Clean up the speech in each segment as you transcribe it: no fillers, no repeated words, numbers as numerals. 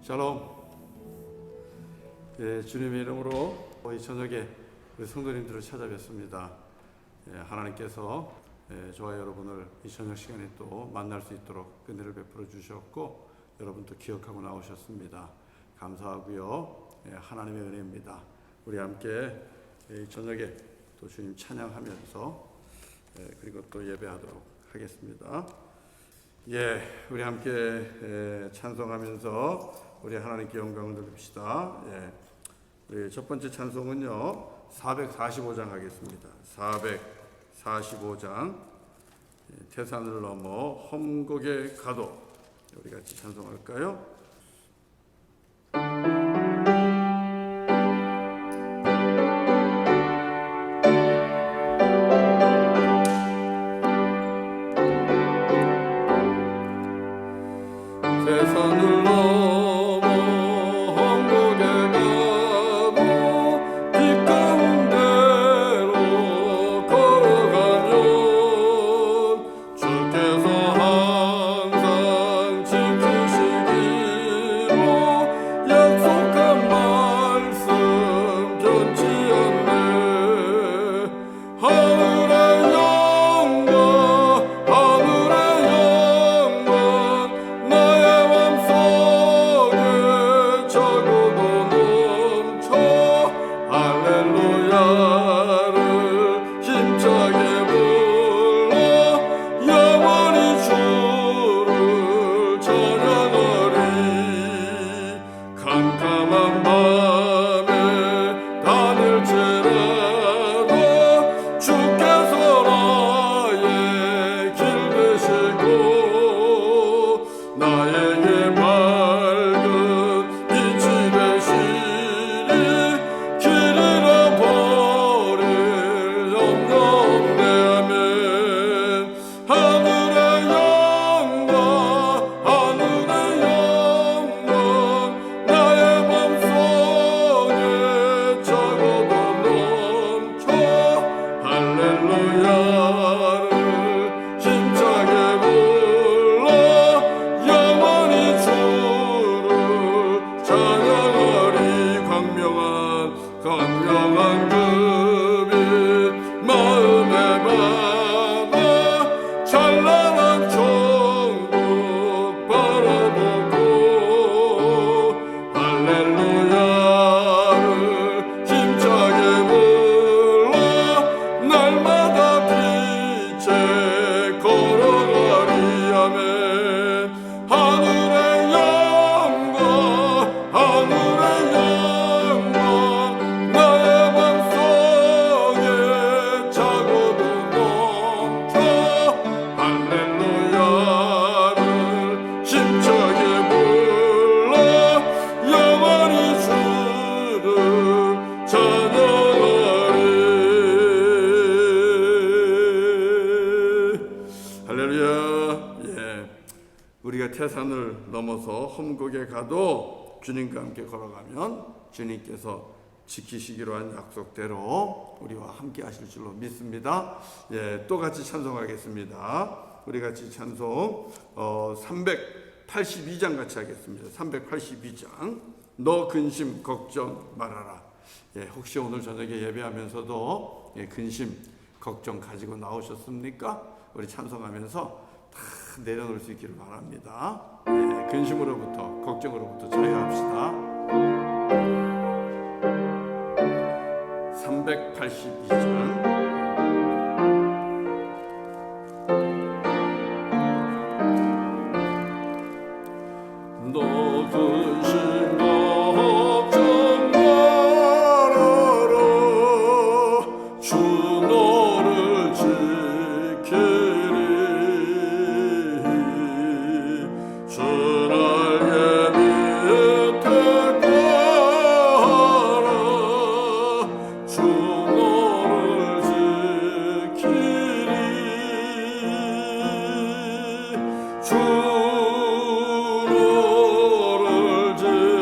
샬롬. 주님의 이름으로 이 저녁에 우리 성도님들을 찾아뵙습니다. 하나님께서 저와 여러분을 이 저녁 시간에 또 만날 수 있도록 은혜를 베풀어 주셨고 여러분도 기억하고 나오셨습니다. 감사하고요. 하나님의 은혜입니다. 우리 함께 이 저녁에 또 주님 찬양하면서 그리고 또 예배하도록 하겠습니다. 우리 함께 찬송하면서 우리 하나님께 영광을 돌립시다. 우리 첫 번째 찬송은요 445장 하겠습니다. 445장 태산을 넘어 험곡에 가도. 우리 같이 찬송할까요? 태산을 넘어 험곡에 가도 길 가운데로 걸어가면 주께서 항상 지키시기로 약속한 말씀 변치 않네. 하늘의 영광 하늘의 영광 나의 맘속에 적어도 넘쳐 할렐루야를 힘차게 불러 영원히 주를 찬양하리. 캄캄한 밤에 다닐지라도 주께서 나의 길 되시고 나에게 밝은 빛이 되시니 길 잃어버릴 염려 없네. 아멘. 하늘의 영광 하늘의 영광 나의 맘속에 적어도 넘쳐 할렐루야를 힘차게 불러 영원히 주를 찬양하리. 광명한 그 빛 마음에 받아 찬란한 천국 바라보고 할렐루야를 힘차게 불러 날마다 빛에 걸어가리. 아멘. 하늘의 영광 하늘의 영광 나의 맘속에 차고도 넘쳐 할렐루야를 힘차게 불러 영원히 주를 찬양하리. 할렐루야. 우리가 태산을 넘어서 험곡에 가도 주님과 함께 걸어가면 주님께서 지키시기로 한 약속대로 우리와 함께 하실 줄로 믿습니다. 또 같이 찬송하겠습니다. 우리 같이 찬송 382장 같이 하겠습니다. 382장 너 근심 걱정 말아라. 혹시 오늘 저녁에 예배하면서도 근심 걱정 가지고 나오셨습니까? 우리 찬송하면서 다 내려놓을 수 있기를 바랍니다. 근심으로부터 걱정으로부터 자유합시다. 382장 너 근심 걱정 말아라 주 너를 지키리 주 날개 밑에 가라 주 너를 지키리 주 너를 지키리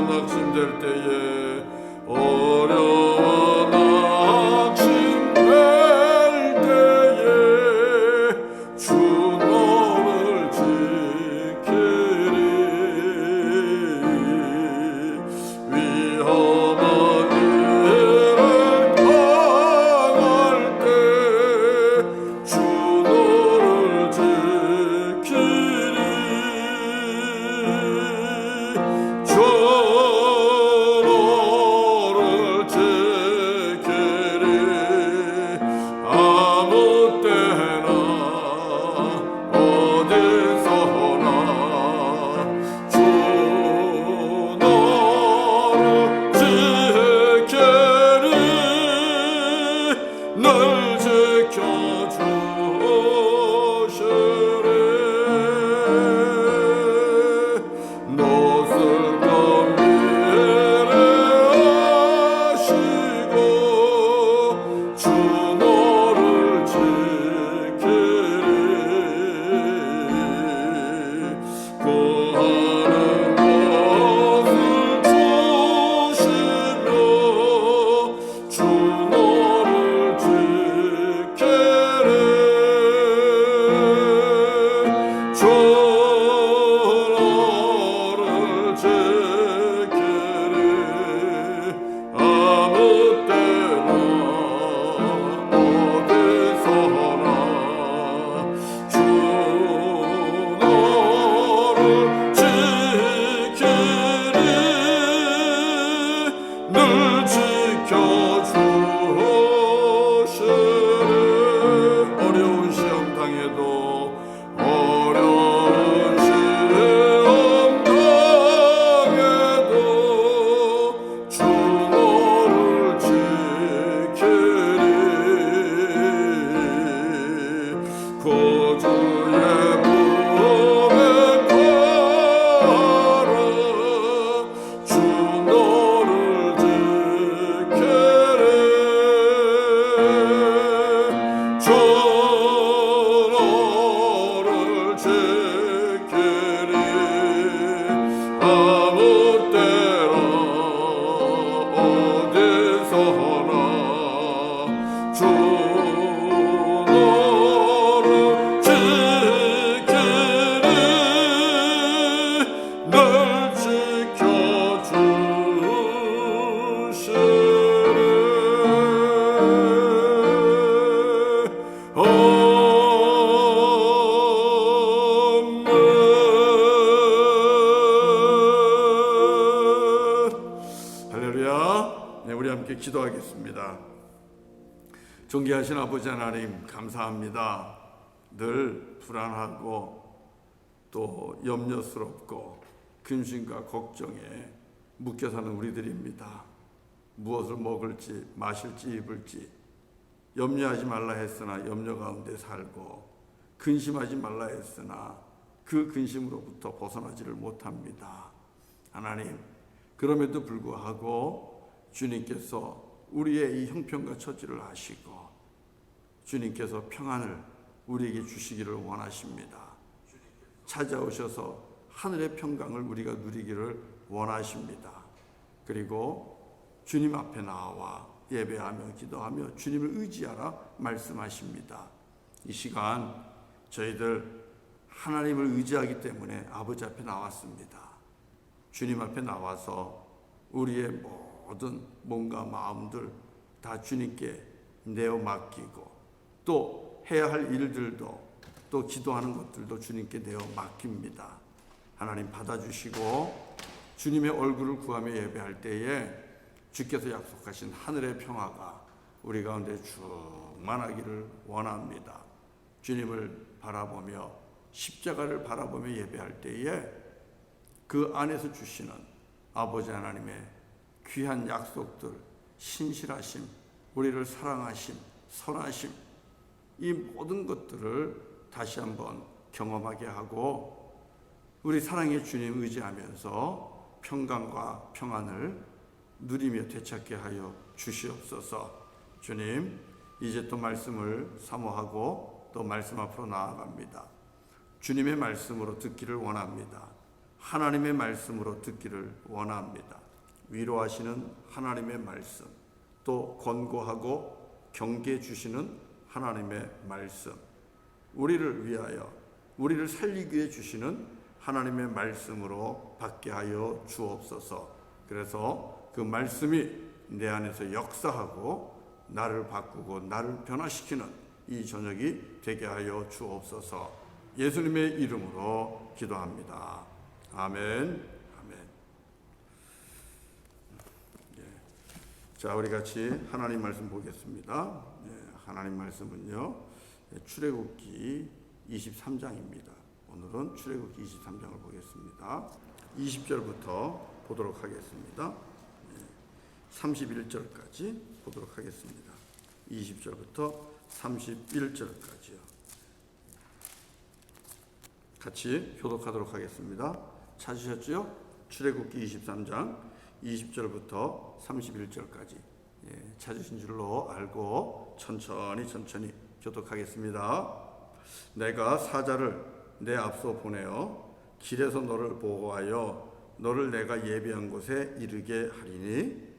낙심될 때에 어려워 낙심될 때에 주 너를 지키리 위험한 일을 당할 때 주 너를 지키리 주 너를 지키리 아무 때나 어디서나 주 너를 지키리 널 지켜주시리 너을 감리하시고 주 너를 지키리 구하는 것을 주시며 주 너를 지키리 주 너를 지키리 아무 때나 어디서나 주 너를 지키리 늘 지켜주시리 어려운 시험 당해도 어려운 시험 당해도 주 너를 지키리 구주의 품에 가라 주 너를 지키리 주 너를 지키리 아무 때나 어디서나 주 너를 지키리 널 지켜주시리 할렐루야. 네, 우리 함께 기도하겠습니다. 존귀하신 아버지 하나님 감사합니다. 늘 불안하고 또 염려스럽고 근심과 걱정에 묶여 사는 우리들입니다. 무엇을 먹을지 마실지 입을지 염려하지 말라 했으나 염려 가운데 살고 근심하지 말라 했으나 그 근심으로부터 벗어나지를 못합니다. 하나님, 그럼에도 불구하고 주님께서 우리의 이 형편과 처지를 아시고 주님께서 평안을 우리에게 주시기를 원하십니다. 찾아오셔서 하늘의 평강을 우리가 누리기를 원하십니다. 그리고 주님 앞에 나와 예배하며 기도하며 주님을 의지하라 말씀하십니다. 이 시간 저희들 하나님을 의지하기 때문에 아버지 앞에 나왔습니다. 주님 앞에 나와서 우리의 모든 몸과 마음들 다 주님께 내어 맡기고 또 해야 할 일들도 또 기도하는 것들도 주님께 내어 맡깁니다. 하나님 받아주시고 주님의 얼굴을 구하며 예배할 때에 주께서 약속하신 하늘의 평화가 우리 가운데 충만하기를 원합니다. 주님을 바라보며 십자가를 바라보며 예배할 때에 그 안에서 주시는 아버지 하나님의 귀한 약속들, 신실하심, 우리를 사랑하심, 선하심, 이 모든 것들을 다시 한번 경험하게 하고 우리 사랑의 주님 의지하면서 평강과 평안을 누리며 되찾게 하여 주시옵소서. 주님, 이제 또 말씀을 사모하고 또 말씀 앞으로 나아갑니다. 주님의 말씀으로 듣기를 원합니다. 하나님의 말씀으로 듣기를 원합니다. 위로하시는 하나님의 말씀, 또 권고하고 경계해 주시는 하나님의 말씀, 우리를 위하여 우리를 살리기 위해 주시는 하나님의 말씀으로 받게 하여 주옵소서. 그래서 그 말씀이 내 안에서 역사하고 나를 바꾸고 나를 변화시키는 이 저녁이 되게 하여 주옵소서. 예수님의 이름으로 기도합니다. 아멘. 아멘. 자, 우리 같이 하나님 말씀 보겠습니다. 하나님 말씀은요, 출애굽기 23장입니다. 오늘은 출애굽기 23장을 보겠습니다. 20절부터 보도록 하겠습니다. 31절까지 보도록 하겠습니다. 20절부터 31절까지요. 같이 교독하도록 하겠습니다. 찾으셨죠? 출애굽기 23장 20절부터 31절까지 찾으신 줄로 알고 천천히 교독하겠습니다. 내가 사자를 내 앞서 보내어 길에서 너를 보호하여 너를 내가 예비한 곳에 이르게 하리니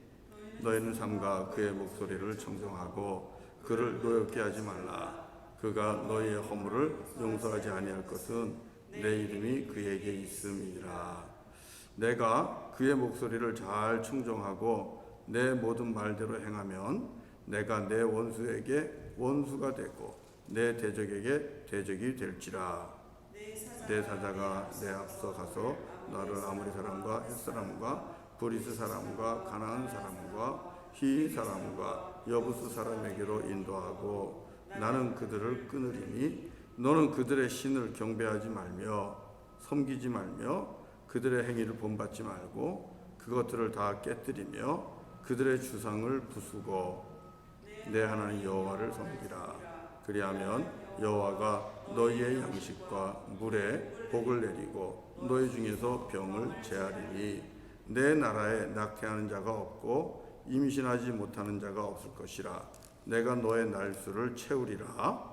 너희는 삼가 그의 목소리를 청정하고 그를 노엽게 하지 말라. 그가 너희의 허물을 용서하지 아니할 것은 내 이름이 그에게 있음이라. 내가 그의 목소리를 잘 청정하고 내 모든 말대로 행하면 내가 내 원수에게 원수가 되고 내 대적에게 대적이 될지라. 내 사자가 내 앞서 가서 나를 아모리 사람과 헷 사람과 브리스 사람과 가나안 사람과 히 사람과 여부스 사람에게로 인도하고 나는 그들을 끊으리니 너는 그들의 신을 경배하지 말며 섬기지 말며 그들의 행위를 본받지 말고 그것들을 다 깨뜨리며 그들의 주상을 부수고 내 하나님 여호와를 섬기라. 그리하면 여호와가 너희의 양식과 물에 복을 내리고 너희 중에서 병을 제하리니 내 나라에 낙태하는 자가 없고 임신하지 못하는 자가 없을 것이라. 내가 너의 날수를 채우리라.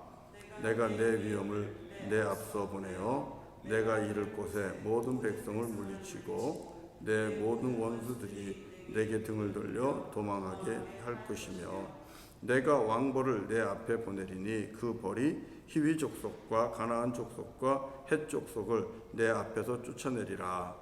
내가 내 위엄을 내 앞서 보내어 내가 이를 곳에 모든 백성을 물리치고 내 모든 원수들이 내게 등을 돌려 도망하게 할 것이며 내가 왕벌을 내 앞에 보내리니 그 벌이 히위 족속과 가나안 족속과 헷 족속을 내 앞에서 쫓아내리라.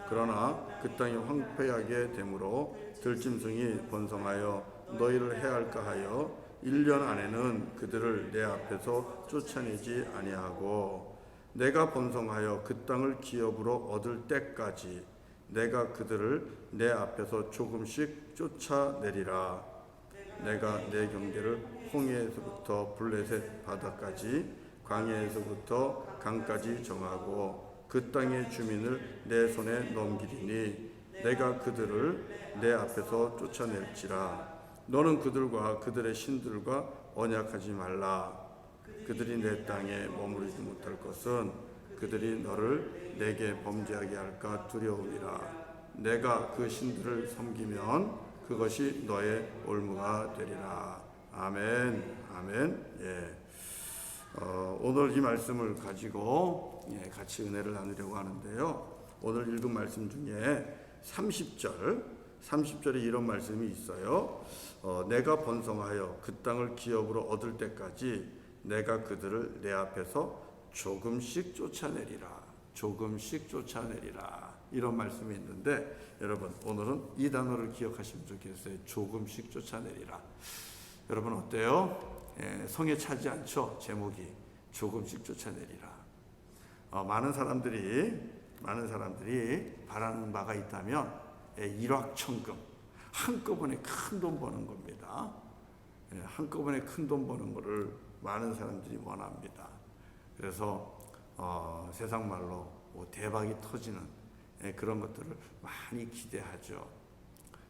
그러나 그 땅이 황폐하게 되므로 들짐승이 번성하여 너희를 해할까 하여 1년 안에는 그들을 내 앞에서 쫓아내지 아니하고 내가 번성하여 그 땅을 기업으로 얻을 때까지 내가 그들을 내 앞에서 조금씩 쫓아내리라. 내가 내 경계를 홍해에서부터 블레셋 바다까지 광야에서부터 강까지 정하고 그 땅의 주민을 내 손에 넘기리니 내가 그들을 내 앞에서 쫓아낼지라. 너는 그들과 그들의 신들과 언약하지 말라. 그들이 내 땅에 머무르지 못할 것은 그들이 너를 내게 범죄하게 할까 두려움이라. 내가 그 신들을 섬기면 그것이 너의 올무가 되리라. 아멘. 아멘. 오늘 이 말씀을 가지고 같이 은혜를 나누려고 하는데요. 오늘 읽은 말씀 중에 30절에 이런 말씀이 있어요. 내가 번성하여 그 땅을 기업으로 얻을 때까지 내가 그들을 내 앞에서 조금씩 쫓아내리라. 조금씩 쫓아내리라. 이런 말씀이 있는데 여러분 오늘은 이 단어를 기억하시면 좋겠어요. 조금씩 쫓아내리라. 여러분 어때요? 성에 차지 않죠? 제목이 조금씩 쫓아내리라. 많은 사람들이 바라는 바가 있다면 일확천금 한꺼번에 큰 돈 버는 겁니다. 한꺼번에 큰 돈 버는 거를 많은 사람들이 원합니다. 그래서 세상 말로 대박이 터지는 그런 것들을 많이 기대하죠.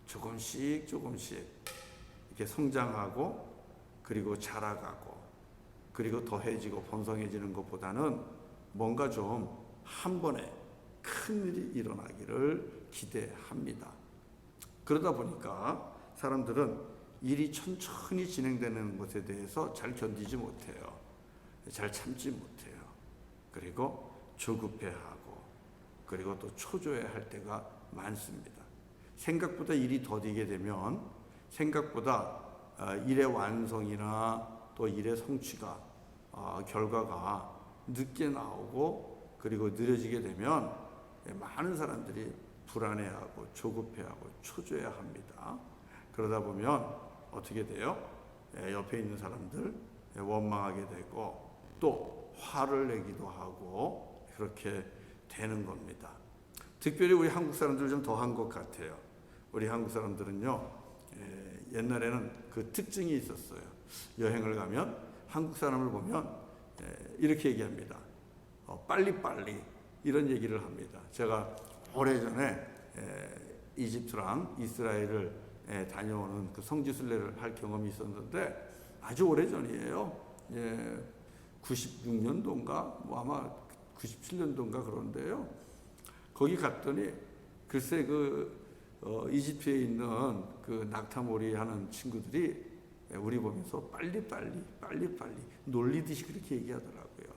조금씩 이렇게 성장하고 그리고 자라가고 그리고 더해지고 번성해지는 것보다는 뭔가 좀 한 번에 큰 일이 일어나기를 기대합니다. 그러다 보니까 사람들은 일이 천천히 진행되는 것에 대해서 잘 견디지 못해요. 잘 참지 못해요. 그리고 조급해하고 그리고 또 초조해할 때가 많습니다. 생각보다 일이 더디게 되면 생각보다 일의 완성이나 또 일의 성취가 결과가 늦게 나오고 그리고 느려지게 되면 많은 사람들이 불안해하고 조급해하고 초조해합니다. 그러다 보면 어떻게 돼요? 옆에 있는 사람들 원망하게 되고 또 화를 내기도 하고 그렇게 되는 겁니다. 특별히 우리 한국 사람들 좀 더한 것 같아요. 우리 한국 사람들은요, 옛날에는 그 특징이 있었어요. 여행을 가면 한국 사람을 보면 이렇게 얘기합니다. 빨리빨리 이런 얘기를 합니다. 제가 오래전에 이집트랑 이스라엘을 다녀오는 그 성지순례를 할 경험이 있었는데 아주 오래전이에요. 96년도인가 뭐 아마 97년도인가 그런데요. 거기 갔더니 글쎄 이집트에 있는 그 낙타몰이 하는 친구들이 우리 보면서 빨리빨리 놀리듯이 그렇게 얘기하더라고요.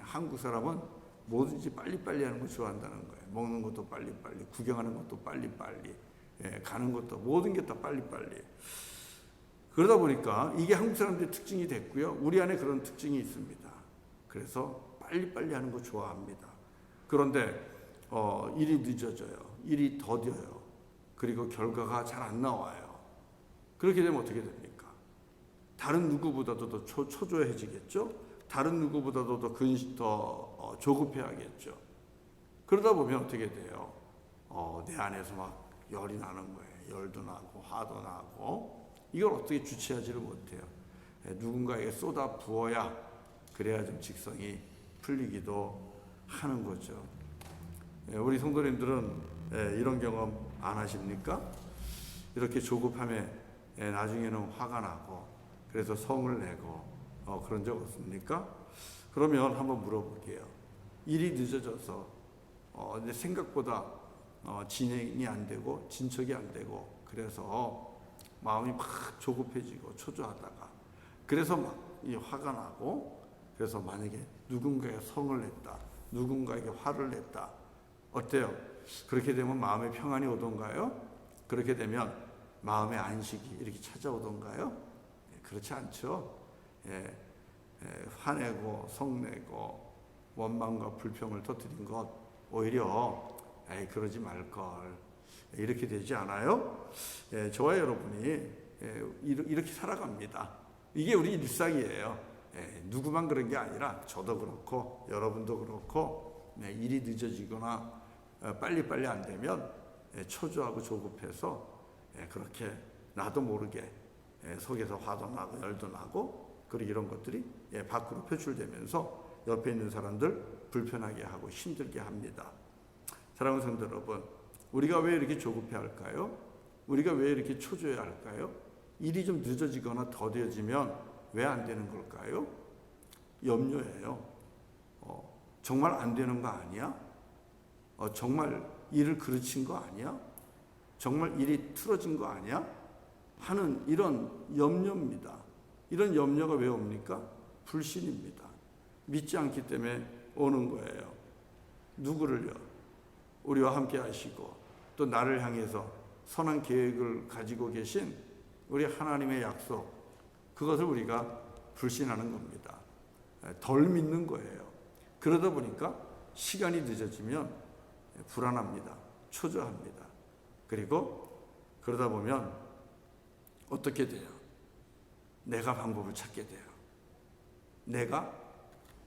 한국 사람은 뭐든지 빨리빨리 하는 거 좋아한다는 거예요. 먹는 것도 빨리빨리, 구경하는 것도 빨리빨리, 가는 것도 모든 게 다 빨리빨리. 그러다 보니까 이게 한국 사람들의 특징이 됐고요. 우리 안에 그런 특징이 있습니다. 그래서 빨리빨리 하는 거 좋아합니다. 그런데 일이 늦어져요. 일이 더뎌요. 그리고 결과가 잘 안 나와요. 그렇게 되면 어떻게 됩니까? 다른 누구보다도 더 초조해지겠죠? 다른 누구보다도 더 조급해하겠죠. 그러다 보면 어떻게 돼요? 내 안에서 막 열이 나는 거예요. 열도 나고 화도 나고 이걸 어떻게 주체하지를 못해요. 누군가에게 쏟아 부어야 그래야 좀 직성이 풀리기도 하는 거죠. 우리 성도님들은 이런 경험 안 하십니까? 이렇게 조급함에 나중에는 화가 나고 그래서 성을 내고 그런 적 없습니까? 그러면 한번 물어볼게요. 일이 늦어져서 이제 생각보다 진행이 안 되고 진척이 안 되고 그래서 마음이 막 조급해지고 초조하다가 그래서 막 이 화가 나고 그래서 만약에 누군가에 성을 냈다, 누군가에게 화를 냈다, 어때요? 그렇게 되면 마음의 평안이 오던가요? 그렇게 되면 마음의 안식이 이렇게 찾아오던가요? 그렇지 않죠. 화내고 성내고 원망과 불평을 터뜨린 것 오히려 그러지 말걸 이렇게 되지 않아요? 저와 여러분이 이렇게 살아갑니다. 이게 우리 일상이에요. 누구만 그런 게 아니라 저도 그렇고 여러분도 그렇고 일이 늦어지거나 빨리빨리 안 되면 초조하고 조급해서 그렇게 나도 모르게 속에서 화도 나고 열도 나고 그리고 이런 것들이 밖으로 표출되면서 옆에 있는 사람들 불편하게 하고 힘들게 합니다. 사랑하는 성도 여러분, 우리가 왜 이렇게 조급해 할까요? 우리가 왜 이렇게 초조해 할까요? 일이 좀 늦어지거나 더뎌지면 왜 안 되는 걸까요? 염려예요. 정말 안 되는 거 아니야? 정말 일을 그르친 거 아니야? 정말 일이 틀어진 거 아니야? 하는 이런 염려입니다. 이런 염려가 왜 옵니까? 불신입니다. 믿지 않기 때문에 오는 거예요. 누구를요? 우리와 함께 하시고 또 나를 향해서 선한 계획을 가지고 계신 우리 하나님의 약속, 그것을 우리가 불신하는 겁니다. 덜 믿는 거예요. 그러다 보니까 시간이 늦어지면 불안합니다. 초조합니다. 그리고 그러다 보면 어떻게 돼요? 내가 방법을 찾게 돼요. 내가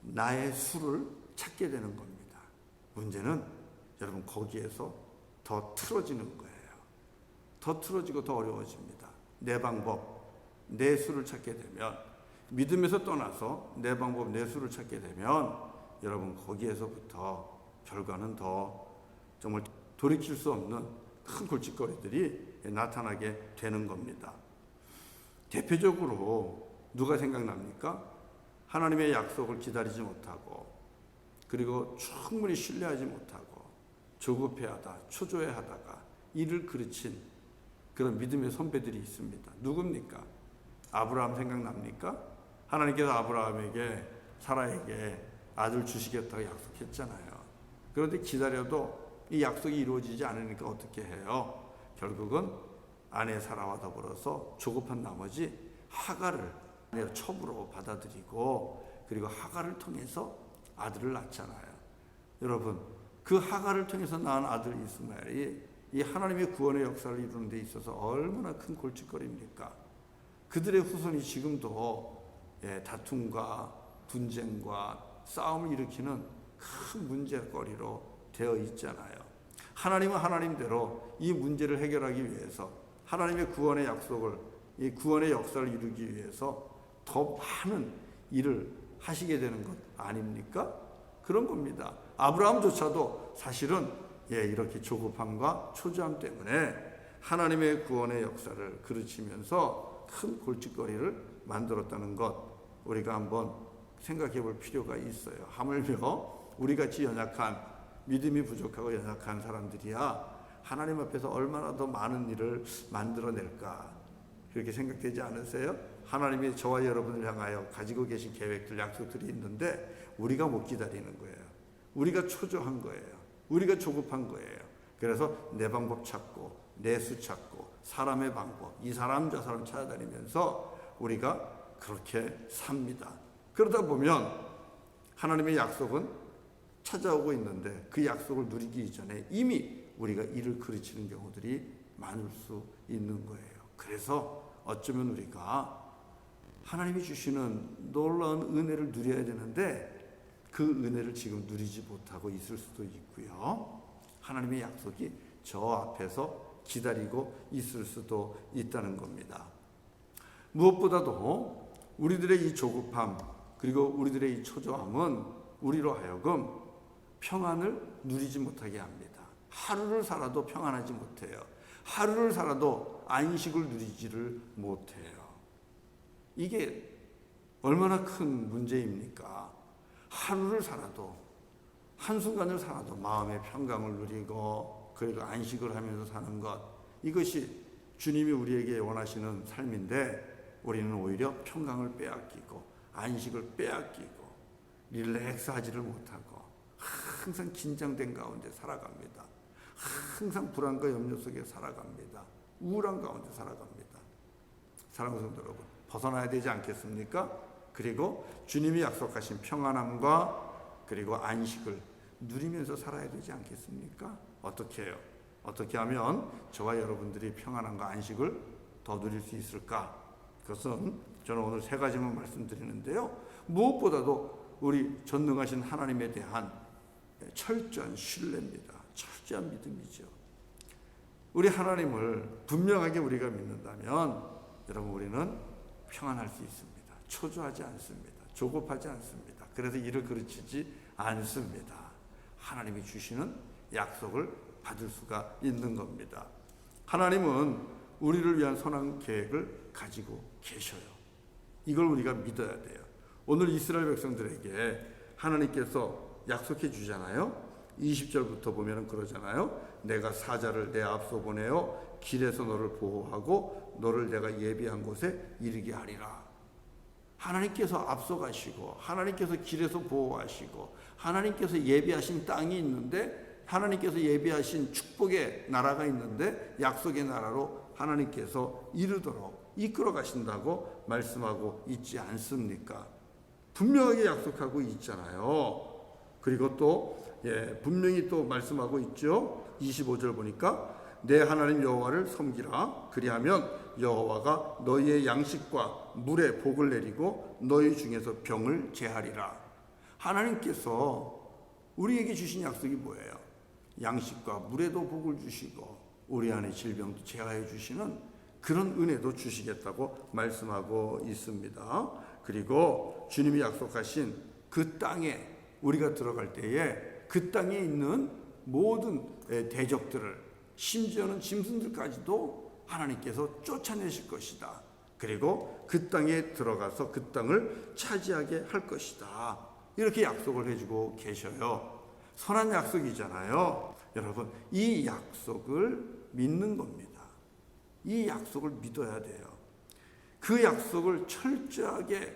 나의 수를 찾게 되는 겁니다. 문제는 여러분 거기에서 더 틀어지는 거예요. 더 틀어지고 더 어려워집니다. 내 방법, 내 수를 찾게 되면 믿음에서 떠나서 내 방법, 내 수를 찾게 되면 여러분 거기에서부터 결과는 더 정말 돌이킬 수 없는 큰 골칫거리들이 나타나게 되는 겁니다. 대표적으로 누가 생각납니까? 하나님의 약속을 기다리지 못하고 그리고 충분히 신뢰하지 못하고 조급해하다, 초조해하다가 일을 그르친 그런 믿음의 선배들이 있습니다. 누굽니까? 아브라함 생각납니까? 하나님께서 아브라함에게 사라에게 아들 주시겠다고 약속했잖아요. 그런데 기다려도 이 약속이 이루어지지 않으니까 어떻게 해요? 결국은 아내 사라와 더불어서 조급한 나머지 하갈을 첩으로 받아들이고, 그리고 하갈을 통해서 아들을 낳잖아요. 여러분, 그 하갈을 통해서 낳은 아들 이스마엘이 이 하나님의 구원의 역사를 이루는 데 있어서 얼마나 큰 골칫거리입니까? 그들의 후손이 지금도 다툼과 분쟁과 싸움을 일으키는 큰 문제거리로 되어 있잖아요. 하나님은 하나님대로 이 문제를 해결하기 위해서 하나님의 구원의 약속을, 이 구원의 역사를 이루기 위해서 더 많은 일을 하시게 되는 것 아닙니까? 그런 겁니다. 아브라함조차도 사실은 이렇게 조급함과 초조함 때문에 하나님의 구원의 역사를 그르치면서 큰 골칫거리를 만들었다는 것, 우리가 한번 생각해 볼 필요가 있어요. 하물며 우리같이 연약한, 믿음이 부족하고 연약한 사람들이야 하나님 앞에서 얼마나 더 많은 일을 만들어낼까, 그렇게 생각되지 않으세요? 하나님이 저와 여러분을 향하여 가지고 계신 계획들, 약속들이 있는데 우리가 못 기다리는 거예요. 우리가 초조한 거예요. 우리가 조급한 거예요. 그래서 내 방법 찾고 내 수 찾고 사람의 방법, 이 사람 저 사람 찾아다니면서 우리가 그렇게 삽니다. 그러다 보면 하나님의 약속은 찾아오고 있는데 그 약속을 누리기 이전에 이미 우리가 일을 그르치는 경우들이 많을 수 있는 거예요. 그래서 어쩌면 우리가 하나님이 주시는 놀라운 은혜를 누려야 되는데 그 은혜를 지금 누리지 못하고 있을 수도 있고요. 하나님의 약속이 저 앞에서 기다리고 있을 수도 있다는 겁니다. 무엇보다도 우리들의 이 조급함, 그리고 우리들의 이 초조함은 우리로 하여금 평안을 누리지 못하게 합니다. 하루를 살아도 평안하지 못해요. 하루를 살아도 안식을 누리지를 못해요. 이게 얼마나 큰 문제입니까? 하루를 살아도, 한순간을 살아도 마음의 평강을 누리고 그리고 안식을 하면서 사는 것, 이것이 주님이 우리에게 원하시는 삶인데 우리는 오히려 평강을 빼앗기고 안식을 빼앗기고 릴렉스하지를 못하고 항상 긴장된 가운데 살아갑니다. 항상 불안과 염려 속에 살아갑니다. 우울한 가운데 살아갑니다. 사랑하는 성도 여러분, 벗어나야 되지 않겠습니까? 그리고 주님이 약속하신 평안함과 그리고 안식을 누리면서 살아야 되지 않겠습니까? 어떻게 해요? 어떻게 하면 저와 여러분들이 평안함과 안식을 더 누릴 수 있을까? 그것은 저는 오늘 세 가지만 말씀드리는데요. 무엇보다도 우리 전능하신 하나님에 대한 철저한 신뢰입니다. 철저한 믿음이죠. 우리 하나님을 분명하게 우리가 믿는다면 여러분, 우리는 평안할 수 있습니다. 초조하지 않습니다. 조급하지 않습니다. 그래서 일을 그르치지 않습니다. 하나님이 주시는 약속을 받을 수가 있는 겁니다. 하나님은 우리를 위한 선한 계획을 가지고 계셔요. 이걸 우리가 믿어야 돼요. 오늘 이스라엘 백성들에게 하나님께서 약속해 주잖아요. 20절부터 보면 그러잖아요. 내가 사자를 내 앞서 보내어 길에서 너를 보호하고 너를 내가 예비한 곳에 이르게 하리라. 하나님께서 앞서 가시고 하나님께서 길에서 보호하시고 하나님께서 예비하신 땅이 있는데, 하나님께서 예비하신 축복의 나라가 있는데 약속의 나라로 하나님께서 이르도록 이끌어 가신다고 말씀하고 있지 않습니까? 분명하게 약속하고 있잖아요. 그리고 또 분명히 또 말씀하고 있죠. 25절 보니까 내 하나님 여호와를 섬기라. 그리하면 여호와가 너희의 양식과 물에 복을 내리고 너희 중에서 병을 제하리라. 하나님께서 우리에게 주신 약속이 뭐예요? 양식과 물에도 복을 주시고 우리 안에 질병도 제하여 주시는 그런 은혜도 주시겠다고 말씀하고 있습니다. 그리고 주님이 약속하신 그 땅에 우리가 들어갈 때에 그 땅에 있는 모든 대적들을, 심지어는 짐승들까지도 하나님께서 쫓아내실 것이다. 그리고 그 땅에 들어가서 그 땅을 차지하게 할 것이다. 이렇게 약속을 해주고 계셔요. 선한 약속이잖아요. 여러분, 이 약속을 믿는 겁니다. 이 약속을 믿어야 돼요. 그 약속을 철저하게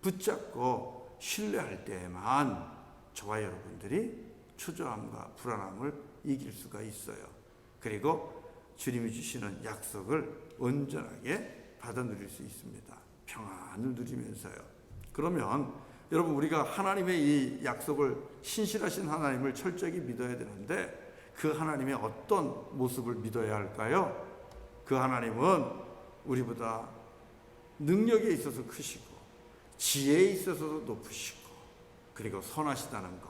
붙잡고 신뢰할 때에만 저와 여러분들이 초조함과 불안함을 이길 수가 있어요. 그리고 주님이 주시는 약속을 온전하게 받아 누릴 수 있습니다. 평안을 누리면서요. 그러면 여러분, 우리가 하나님의 이 약속을, 신실하신 하나님을 철저히 믿어야 되는데 그 하나님의 어떤 모습을 믿어야 할까요? 그 하나님은 우리보다 능력에 있어서 크시고 지혜에 있어서도 높으시고 그리고 선하시다는 것.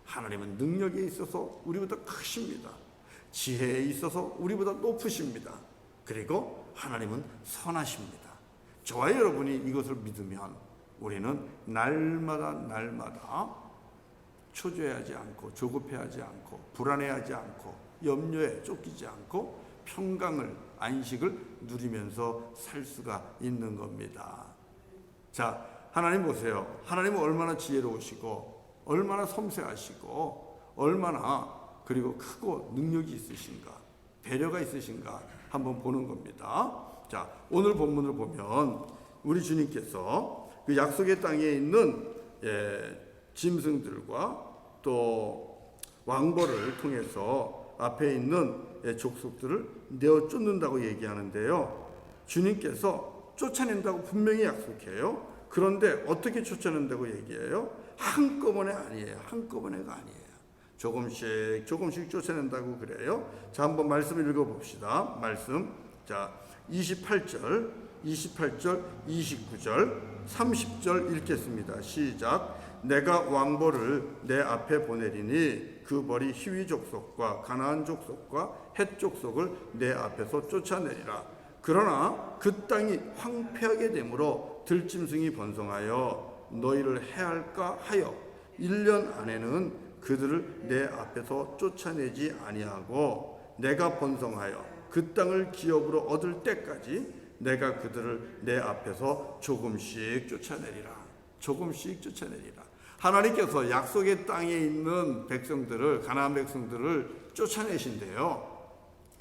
하나님은 능력에 있어서 우리보다 크십니다. 지혜에 있어서 우리보다 높으십니다. 그리고 하나님은 선하십니다. 저와 여러분이 이것을 믿으면 우리는 날마다 초조해하지 않고 조급해하지 않고 불안해하지 않고 염려에 쫓기지 않고 평강을, 안식을 누리면서 살 수가 있는 겁니다. 자, 하나님 보세요. 하나님은 얼마나 지혜로우시고 얼마나 섬세하시고 얼마나 그리고 크고 능력이 있으신가, 배려가 있으신가 한번 보는 겁니다. 자, 오늘 본문을 보면 우리 주님께서 그 약속의 땅에 있는 짐승들과 또 왕벌을 통해서 앞에 있는 족속들을 내어 쫓는다고 얘기하는데요. 주님께서 쫓아낸다고 분명히 약속해요. 그런데 어떻게 쫓아낸다고 얘기해요? 한꺼번에 아니에요. 한꺼번에가 아니에요. 조금씩 쫓아낸다고 그래요. 자, 한번 말씀을 읽어봅시다. 말씀. 자, 28절, 29절, 30절 읽겠습니다. 시작. 내가 왕벌을 내 앞에 보내리니 그 벌이 히위 족속과 가나안 족속과 헷 족속을 내 앞에서 쫓아내리라. 그러나 그 땅이 황폐하게 되므로 들짐승이 번성하여 너희를 해할까 하여 1년 안에는 그들을 내 앞에서 쫓아내지 아니하고 내가 번성하여 그 땅을 기업으로 얻을 때까지 내가 그들을 내 앞에서 조금씩 쫓아내리라. 조금씩 쫓아내리라. 하나님께서 약속의 땅에 있는 백성들을, 가나안 백성들을 쫓아내신대요.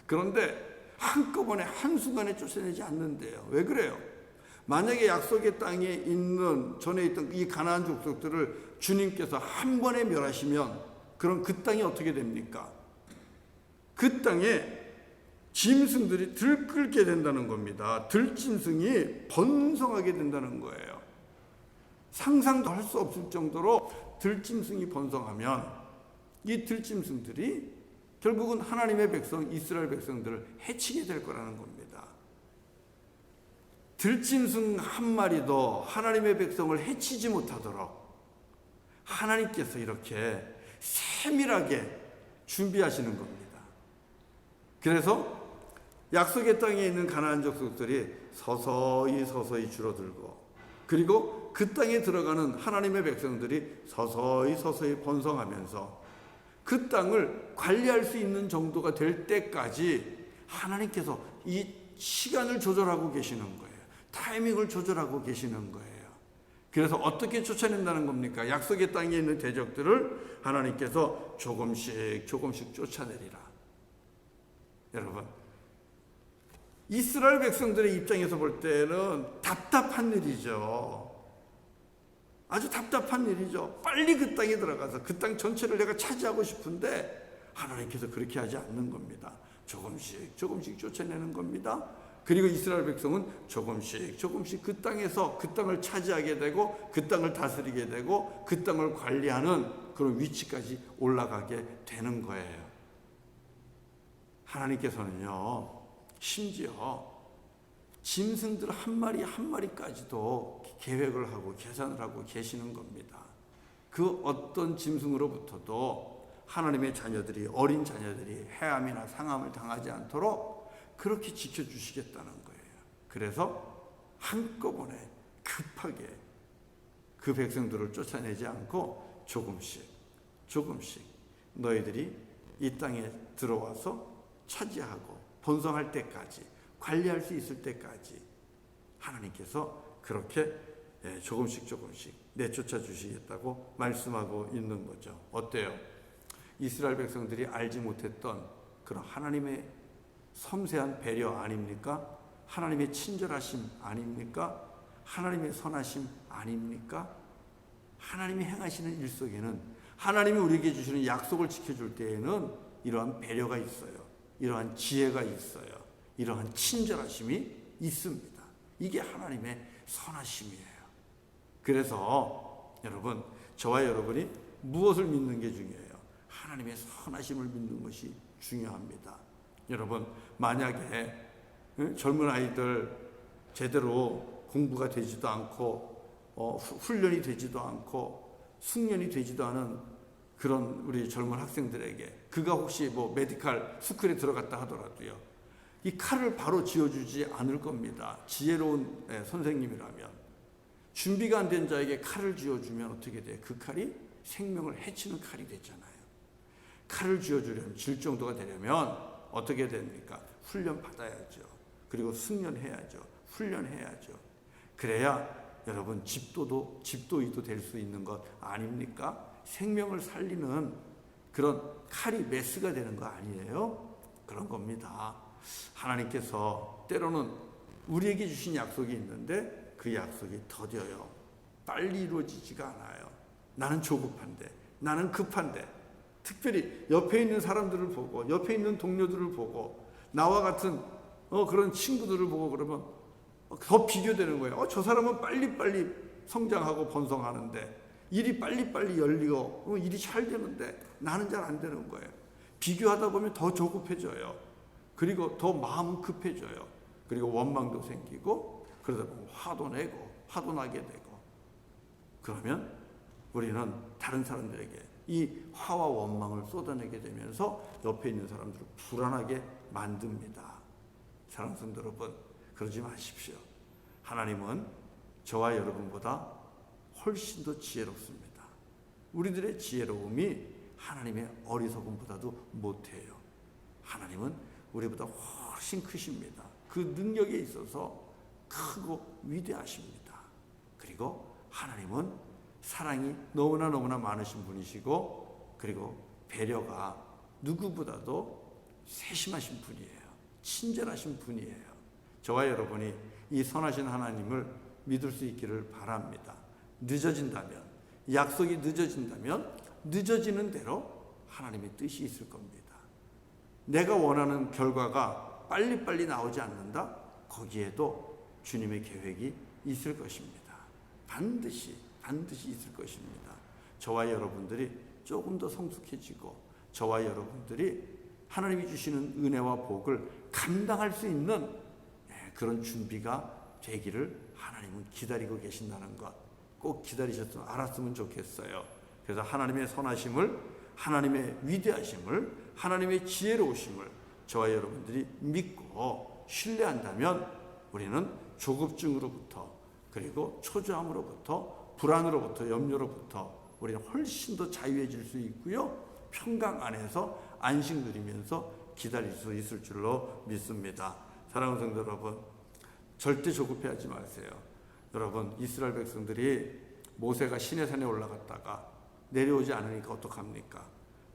그런데 한꺼번에 한순간에 쫓아내지 않는데요. 왜 그래요? 만약에 약속의 땅에 있는, 전에 있던 이 가나안 족속들을 주님께서 한 번에 멸하시면 그럼 그 땅이 어떻게 됩니까? 그 땅에 짐승들이 들끓게 된다는 겁니다. 들짐승이 번성하게 된다는 거예요. 상상도 할 수 없을 정도로 들짐승이 번성하면 이 들짐승들이 결국은 하나님의 백성, 이스라엘 백성들을 해치게 될 거라는 겁니다. 들짐승 한 마리도 하나님의 백성을 해치지 못하도록 하나님께서 이렇게 세밀하게 준비하시는 겁니다. 그래서 약속의 땅에 있는 가나안 족속들이 서서히 줄어들고, 그리고 그 땅에 들어가는 하나님의 백성들이 서서히 번성하면서 그 땅을 관리할 수 있는 정도가 될 때까지 하나님께서 이 시간을 조절하고 계시는 거예요. 타이밍을 조절하고 계시는 거예요. 그래서 어떻게 쫓아낸다는 겁니까? 약속의 땅에 있는 대적들을 하나님께서 조금씩 쫓아내리라. 여러분, 이스라엘 백성들의 입장에서 볼 때는 답답한 일이죠. 아주 답답한 일이죠. 빨리 그 땅에 들어가서 그 땅 전체를 내가 차지하고 싶은데 하나님께서 그렇게 하지 않는 겁니다. 조금씩 쫓아내는 겁니다. 그리고 이스라엘 백성은 조금씩 그 땅에서 그 땅을 차지하게 되고 그 땅을 다스리게 되고 그 땅을 관리하는 그런 위치까지 올라가게 되는 거예요. 하나님께서는요, 심지어 짐승들 한 마리 한 마리까지도 계획을 하고 계산을 하고 계시는 겁니다. 그 어떤 짐승으로부터도 하나님의 자녀들이, 어린 자녀들이 해함이나 상함을 당하지 않도록 그렇게 지켜주시겠다는 거예요. 그래서 한꺼번에 급하게 그 백성들을 쫓아내지 않고 조금씩 너희들이 이 땅에 들어와서 차지하고 번성할 때까지, 관리할 수 있을 때까지 하나님께서 그렇게 조금씩 내쫓아 주시겠다고 말씀하고 있는 거죠. 어때요? 이스라엘 백성들이 알지 못했던 그런 하나님의 섬세한 배려 아닙니까? 하나님의 친절하심 아닙니까? 하나님의 선하심 아닙니까? 하나님이 행하시는 일 속에는, 하나님이 우리에게 주시는 약속을 지켜줄 때에는 이러한 배려가 있어요. 이러한 지혜가 있어요. 이러한 친절하심이 있습니다. 이게 하나님의 선하심이에요. 그래서 여러분, 저와 여러분이 무엇을 믿는 게 중요해요? 하나님의 선하심을 믿는 것이 중요합니다. 여러분, 만약에 젊은 아이들 제대로 공부가 되지도 않고 훈련이 되지도 않고 숙련이 되지도 않은 그런 우리 젊은 학생들에게, 그가 혹시 뭐 메디칼 스쿨에 들어갔다 하더라도요, 이 칼을 바로 쥐어주지 않을 겁니다. 지혜로운 선생님이라면. 준비가 안 된 자에게 칼을 쥐어주면 어떻게 돼요? 그 칼이 생명을 해치는 칼이 됐잖아요. 칼을 쥐어주려면, 질 정도가 되려면 어떻게 됩니까? 훈련 받아야죠. 그리고 숙련해야죠. 훈련해야죠. 그래야 여러분 집도의도 될 수 있는 것 아닙니까? 생명을 살리는 그런 칼이 메스가 되는 거 아니에요? 그런 겁니다. 하나님께서 때로는 우리에게 주신 약속이 있는데 그 약속이 더뎌요. 빨리 이루어지지가 않아요. 나는 조급한데, 나는 급한데, 특별히 옆에 있는 사람들을 보고, 옆에 있는 동료들을 보고, 나와 같은 그런 친구들을 보고 그러면 더 비교되는 거예요. 저 사람은 빨리빨리 성장하고 번성하는데, 일이 빨리빨리 열리고 일이 잘 되는데 나는 잘 안 되는 거예요. 비교하다 보면 더 조급해져요. 그리고 더 마음은 급해져요. 그리고 원망도 생기고, 그러다 보면 화도 나게 되고, 그러면 우리는 다른 사람들에게 이 화와 원망을 쏟아내게 되면서 옆에 있는 사람들을 불안하게 만듭니다. 사랑하는 성도 여러분, 그러지 마십시오. 하나님은 저와 여러분보다 훨씬 더 지혜롭습니다. 우리들의 지혜로움이 하나님의 어리석음보다도 못해요. 하나님은 우리보다 훨씬 크십니다. 그 능력에 있어서 크고 위대하십니다. 그리고 하나님은 사랑이 너무나 많으신 분이시고, 그리고 배려가 누구보다도 세심하신 분이에요. 친절하신 분이에요. 저와 여러분이 이 선하신 하나님을 믿을 수 있기를 바랍니다. 늦어진다면, 약속이 늦어진다면 늦어지는 대로 하나님의 뜻이 있을 겁니다. 내가 원하는 결과가 빨리빨리 나오지 않는다? 거기에도 주님의 계획이 있을 것입니다. 반드시 있을 것입니다. 저와 여러분들이 조금 더 성숙해지고, 저와 여러분들이 하나님이 주시는 은혜와 복을 감당할 수 있는 그런 준비가 되기를 하나님은 기다리고 계신다는 것, 꼭 기다리셨으면 알았으면 좋겠어요. 그래서 하나님의 선하심을, 하나님의 위대하심을, 하나님의 지혜로우심을 저와 여러분들이 믿고 신뢰한다면 우리는 조급증으로부터, 그리고 초조함으로부터, 불안으로부터, 염려로부터 우리는 훨씬 더 자유해질 수 있고요, 평강 안에서 안식 누리면서 기다릴 수 있을 줄로 믿습니다. 사랑하는 성도 여러분, 절대 조급해하지 마세요. 여러분, 이스라엘 백성들이 모세가 시내산에 올라갔다가 내려오지 않으니까 어떡합니까?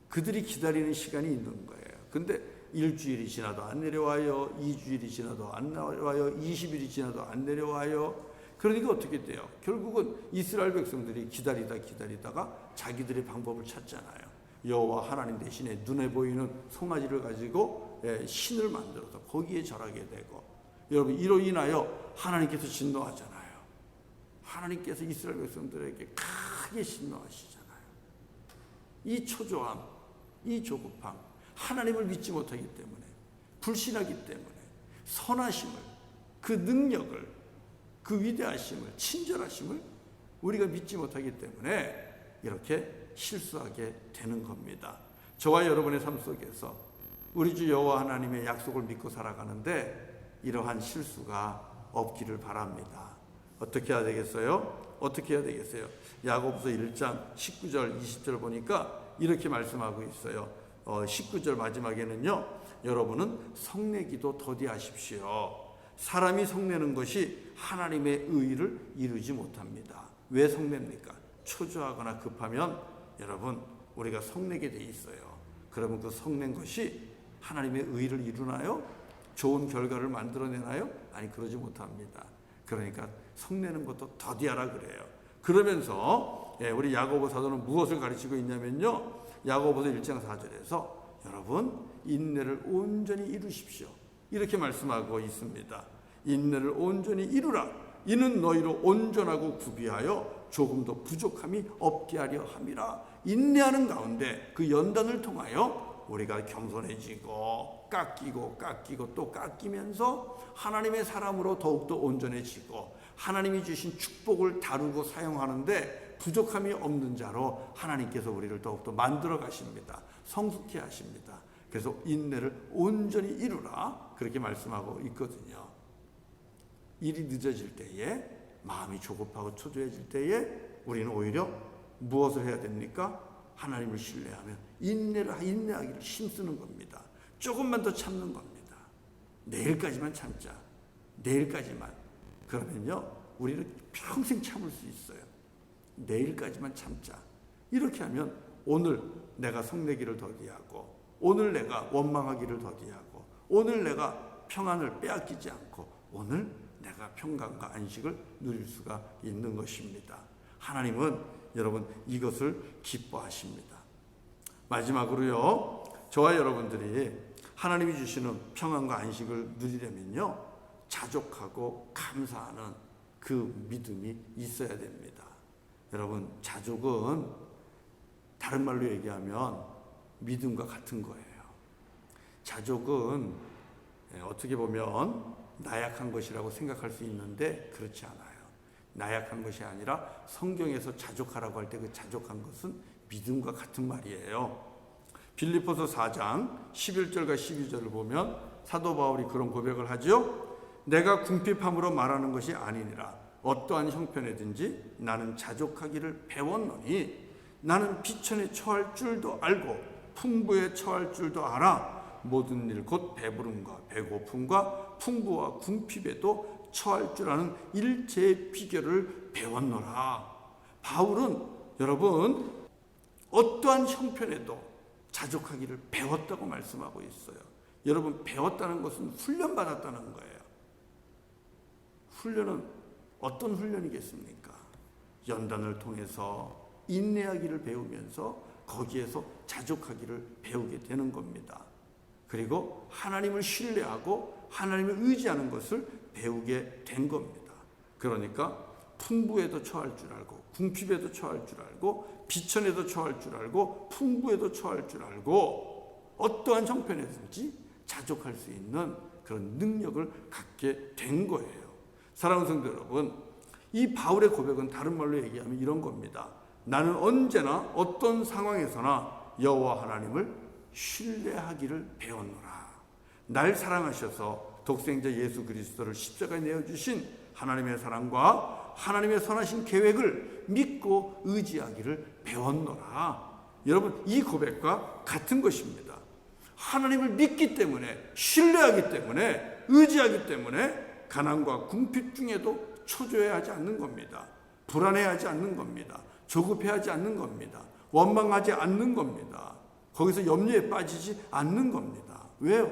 그들이 기다리는 시간이 있는 거예요. 근데 일주일이 지나도 안 내려와요. 2주일이 지나도 안 내려와요. 20일이 지나도 안 내려와요. 그러니까 어떻게 돼요? 결국은 이스라엘 백성들이 기다리다가 자기들의 방법을 찾잖아요. 여호와 하나님 대신에 눈에 보이는 송아지를 가지고 신을 만들어서 거기에 절하게 되고, 여러분, 이로 인하여 하나님께서 진노하잖아요. 하나님께서 이스라엘 백성들에게 크게 진노하시잖아요. 이 초조함, 이 조급함, 하나님을 믿지 못하기 때문에, 불신하기 때문에, 선하심을, 그 능력을, 그 위대하심을, 친절하심을 우리가 믿지 못하기 때문에 이렇게 실수하게 되는 겁니다. 저와 여러분의 삶 속에서 우리 주 여호와 하나님의 약속을 믿고 살아가는데 이러한 실수가 없기를 바랍니다. 어떻게 해야 되겠어요? 어떻게 해야 되겠어요? 야고보서 1장 19절 20절 보니까 이렇게 말씀하고 있어요. 19절 마지막에는요, 여러분은 성내기도 더디하십시오. 사람이 성내는 것이 하나님의 의를 이루지 못합니다. 왜 성냅니까? 초조하거나 급하면 여러분, 우리가 성내게 돼 있어요. 그러면 그 성낸 것이 하나님의 의를 이루나요? 좋은 결과를 만들어내나요? 아니, 그러지 못합니다. 그러니까 성내는 것도 더디하라 그래요. 그러면서 우리 야고보 사도는 무엇을 가르치고 있냐면요, 야고보서 1장 4절에서 여러분 인내를 온전히 이루십시오. 이렇게 말씀하고 있습니다. 인내를 온전히 이루라. 이는 너희로 온전하고 구비하여 조금도 부족함이 없게 하려 함이라. 인내하는 가운데 그 연단을 통하여 우리가 겸손해지고 깎이고 또 깎이면서 하나님의 사람으로 더욱더 온전해지고 하나님이 주신 축복을 다루고 사용하는데 부족함이 없는 자로 하나님께서 우리를 더욱더 만들어 가십니다. 성숙케 하십니다. 그래서 인내를 온전히 이루라 그렇게 말씀하고 있거든요. 일이 늦어질 때에 마음이 조급하고 초조해질 때에 우리는 오히려 무엇을 해야 됩니까? 하나님을 신뢰하며 인내하기를 힘쓰는 겁니다. 조금만 더 참는 겁니다. 내일까지만 참자. 내일까지만. 그러면요 우리는 평생 참을 수 있어요. 내일까지만 참자. 이렇게 하면 오늘 내가 성내기를 더디하고 오늘 내가 원망하기를 더디하고 오늘 내가 평안을 빼앗기지 않고 오늘 내가 평강과 안식을 누릴 수가 있는 것입니다. 하나님은 여러분 이것을 기뻐하십니다. 마지막으로요 저와 여러분들이 하나님이 주시는 평안과 안식을 누리려면요 자족하고 감사하는 그 믿음이 있어야 됩니다. 여러분 자족은 다른 말로 얘기하면 믿음과 같은 거예요. 자족은 어떻게 보면 나약한 것이라고 생각할 수 있는데 그렇지 않아요. 나약한 것이 아니라 성경에서 자족하라고 할 때 그 자족한 것은 믿음과 같은 말이에요. 빌립보서 4장 11절과 12절을 보면 사도 바울이 그런 고백을 하죠. 내가 궁핍함으로 말하는 것이 아니니라. 어떠한 형편에든지 나는 자족하기를 배웠노니 나는 비천에 처할 줄도 알고 풍부에 처할 줄도 알아. 모든 일 곧 배부름과 배고픔과 풍부와 궁핍에도 처할 줄 아는 일체의 비결을 배웠노라. 바울은 여러분 어떠한 형편에도 자족하기를 배웠다고 말씀하고 있어요. 여러분 배웠다는 것은 훈련받았다는 거예요. 훈련은 어떤 훈련이겠습니까? 연단을 통해서 인내하기를 배우면서 거기에서 자족하기를 배우게 되는 겁니다. 그리고 하나님을 신뢰하고 하나님을 의지하는 것을 배우게 된 겁니다. 그러니까 풍부에도 처할 줄 알고 궁핍에도 처할 줄 알고 비천에도 처할 줄 알고 풍부에도 처할 줄 알고 어떠한 형편에든지 자족할 수 있는 그런 능력을 갖게 된 거예요. 사랑하는 성도 여러분, 이 바울의 고백은 다른 말로 얘기하면 이런 겁니다. 나는 언제나 어떤 상황에서나 여호와 하나님을 신뢰하기를 배웠노라. 날 사랑하셔서 독생자 예수 그리스도를 십자가에 내어주신 하나님의 사랑과 하나님의 선하신 계획을 믿고 의지하기를 배웠노라. 여러분 이 고백과 같은 것입니다. 하나님을 믿기 때문에 신뢰하기 때문에 의지하기 때문에 가난과 궁핍 중에도 초조해하지 않는 겁니다. 불안해하지 않는 겁니다. 조급해하지 않는 겁니다. 원망하지 않는 겁니다. 거기서 염려에 빠지지 않는 겁니다. 왜요?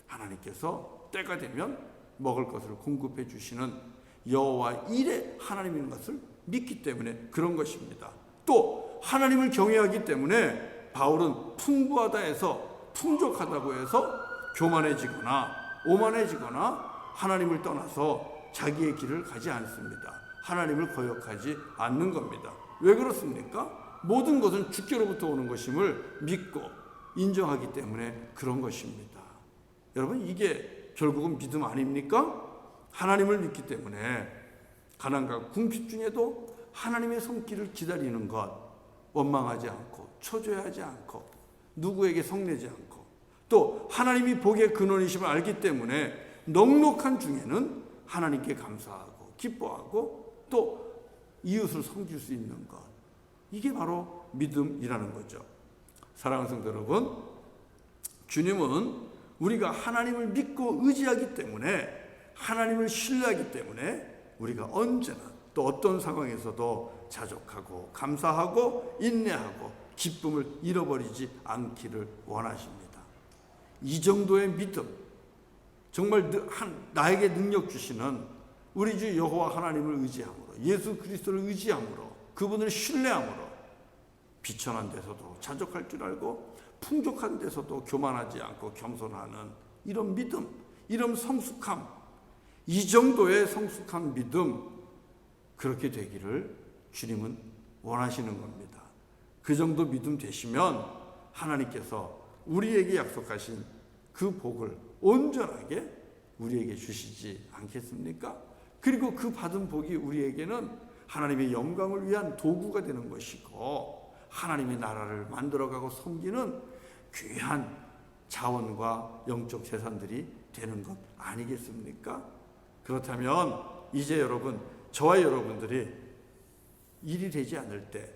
하나님께서 때가 되면 먹을 것을 공급해 주시는 여호와 일의 하나님인 것을 믿기 때문에 그런 것입니다. 또 하나님을 경외하기 때문에 바울은 풍부하다 해서 풍족하다고 해서 교만해지거나 오만해지거나 하나님을 떠나서 자기의 길을 가지 않습니다. 하나님을 거역하지 않는 겁니다. 왜 그렇습니까? 모든 것은 주께로부터 오는 것임을 믿고 인정하기 때문에 그런 것입니다. 여러분 이게 결국은 믿음 아닙니까? 하나님을 믿기 때문에 가난과 궁핍 중에도 하나님의 손길을 기다리는 것, 원망하지 않고 초조해하지 않고 누구에게 성내지 않고 또 하나님이 복의 근원이심을 알기 때문에 넉넉한 중에는 하나님께 감사하고 기뻐하고 또 이웃을 섬길 수 있는 것, 이게 바로 믿음이라는 거죠. 사랑하는 성도 여러분, 주님은 우리가 하나님을 믿고 의지하기 때문에 하나님을 신뢰하기 때문에 우리가 언제나 또 어떤 상황에서도 자족하고 감사하고 인내하고 기쁨을 잃어버리지 않기를 원하십니다. 이 정도의 믿음, 정말 나에게 능력 주시는 우리 주 여호와 하나님을 의지함으로 예수 그리스도를 의지함으로 그분을 신뢰함으로 비천한 데서도 자족할 줄 알고 풍족한 데서도 교만하지 않고 겸손하는 이런 믿음, 이런 성숙함, 이 정도의 성숙한 믿음, 그렇게 되기를 주님은 원하시는 겁니다. 그 정도 믿음 되시면 하나님께서 우리에게 약속하신 그 복을 온전하게 우리에게 주시지 않겠습니까? 그리고 그 받은 복이 우리에게는 하나님의 영광을 위한 도구가 되는 것이고 하나님의 나라를 만들어가고 섬기는 귀한 자원과 영적 재산들이 되는 것 아니겠습니까? 그렇다면 이제 여러분, 저와 여러분들이 일이 되지 않을 때,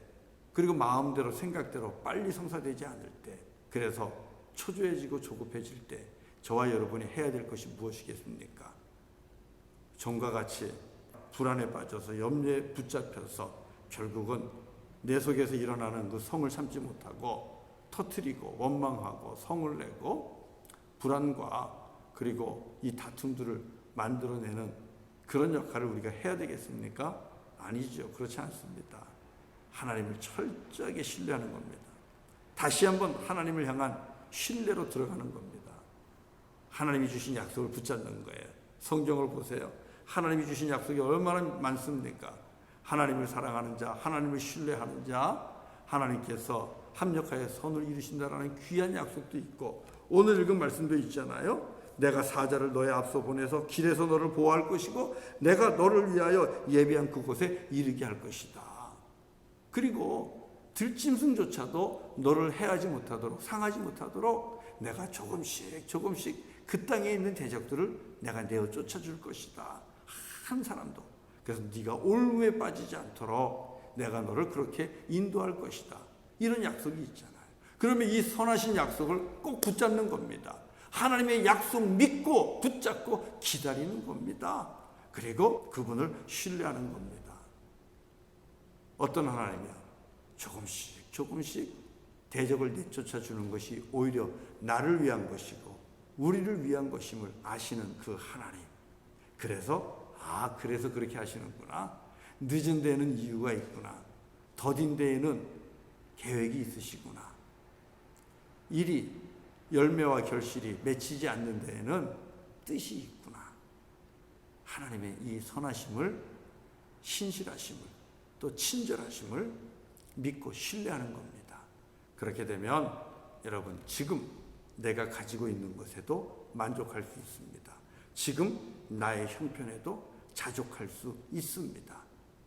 그리고 마음대로 생각대로 빨리 성사되지 않을 때, 그래서 초조해지고 조급해질 때 저와 여러분이 해야 될 것이 무엇이겠습니까? 전과 같이 불안에 빠져서 염려에 붙잡혀서 결국은 내 속에서 일어나는 그 성을 참지 못하고 터뜨리고 원망하고 성을 내고 불안과 그리고 이 다툼들을 만들어내는 그런 역할을 우리가 해야 되겠습니까? 아니죠. 그렇지 않습니다. 하나님을 철저하게 신뢰하는 겁니다. 다시 한번 하나님을 향한 신뢰로 들어가는 겁니다. 하나님이 주신 약속을 붙잡는 거예요. 성경을 보세요. 하나님이 주신 약속이 얼마나 많습니까? 하나님을 사랑하는 자, 하나님을 신뢰하는 자, 하나님께서 합력하여 선을 이루신다라는 귀한 약속도 있고, 오늘 읽은 말씀도 있잖아요. 내가 사자를 너의 앞서 보내서 길에서 너를 보호할 것이고 내가 너를 위하여 예비한 그곳에 이르게 할 것이다. 그리고 들짐승조차도 너를 해하지 못하도록, 상하지 못하도록 내가 조금씩 그 땅에 있는 대적들을 내가 내어 쫓아줄 것이다. 한 사람도. 그래서 네가 올무에 빠지지 않도록 내가 너를 그렇게 인도할 것이다. 이런 약속이 있잖아요. 그러면 이 선하신 약속을 꼭 붙잡는 겁니다. 하나님의 약속 믿고 붙잡고 기다리는 겁니다. 그리고 그분을 신뢰하는 겁니다. 어떤 하나님이야? 조금씩 대적을 내쫓아 주는 것이 오히려 나를 위한 것이고 우리를 위한 것임을 아시는 그 하나님. 그래서 그렇게 하시는구나. 늦은 데에는 이유가 있구나. 더딘 데에는 계획이 있으시구나. 일이 열매와 결실이 맺히지 않는 데에는 뜻이 있구나. 하나님의 이 선하심을, 신실하심을, 또 친절하심을 믿고 신뢰하는 겁니다. 그렇게 되면 여러분, 지금 내가 가지고 있는 것에도 만족할 수 있습니다. 지금 나의 형편에도 자족할 수 있습니다.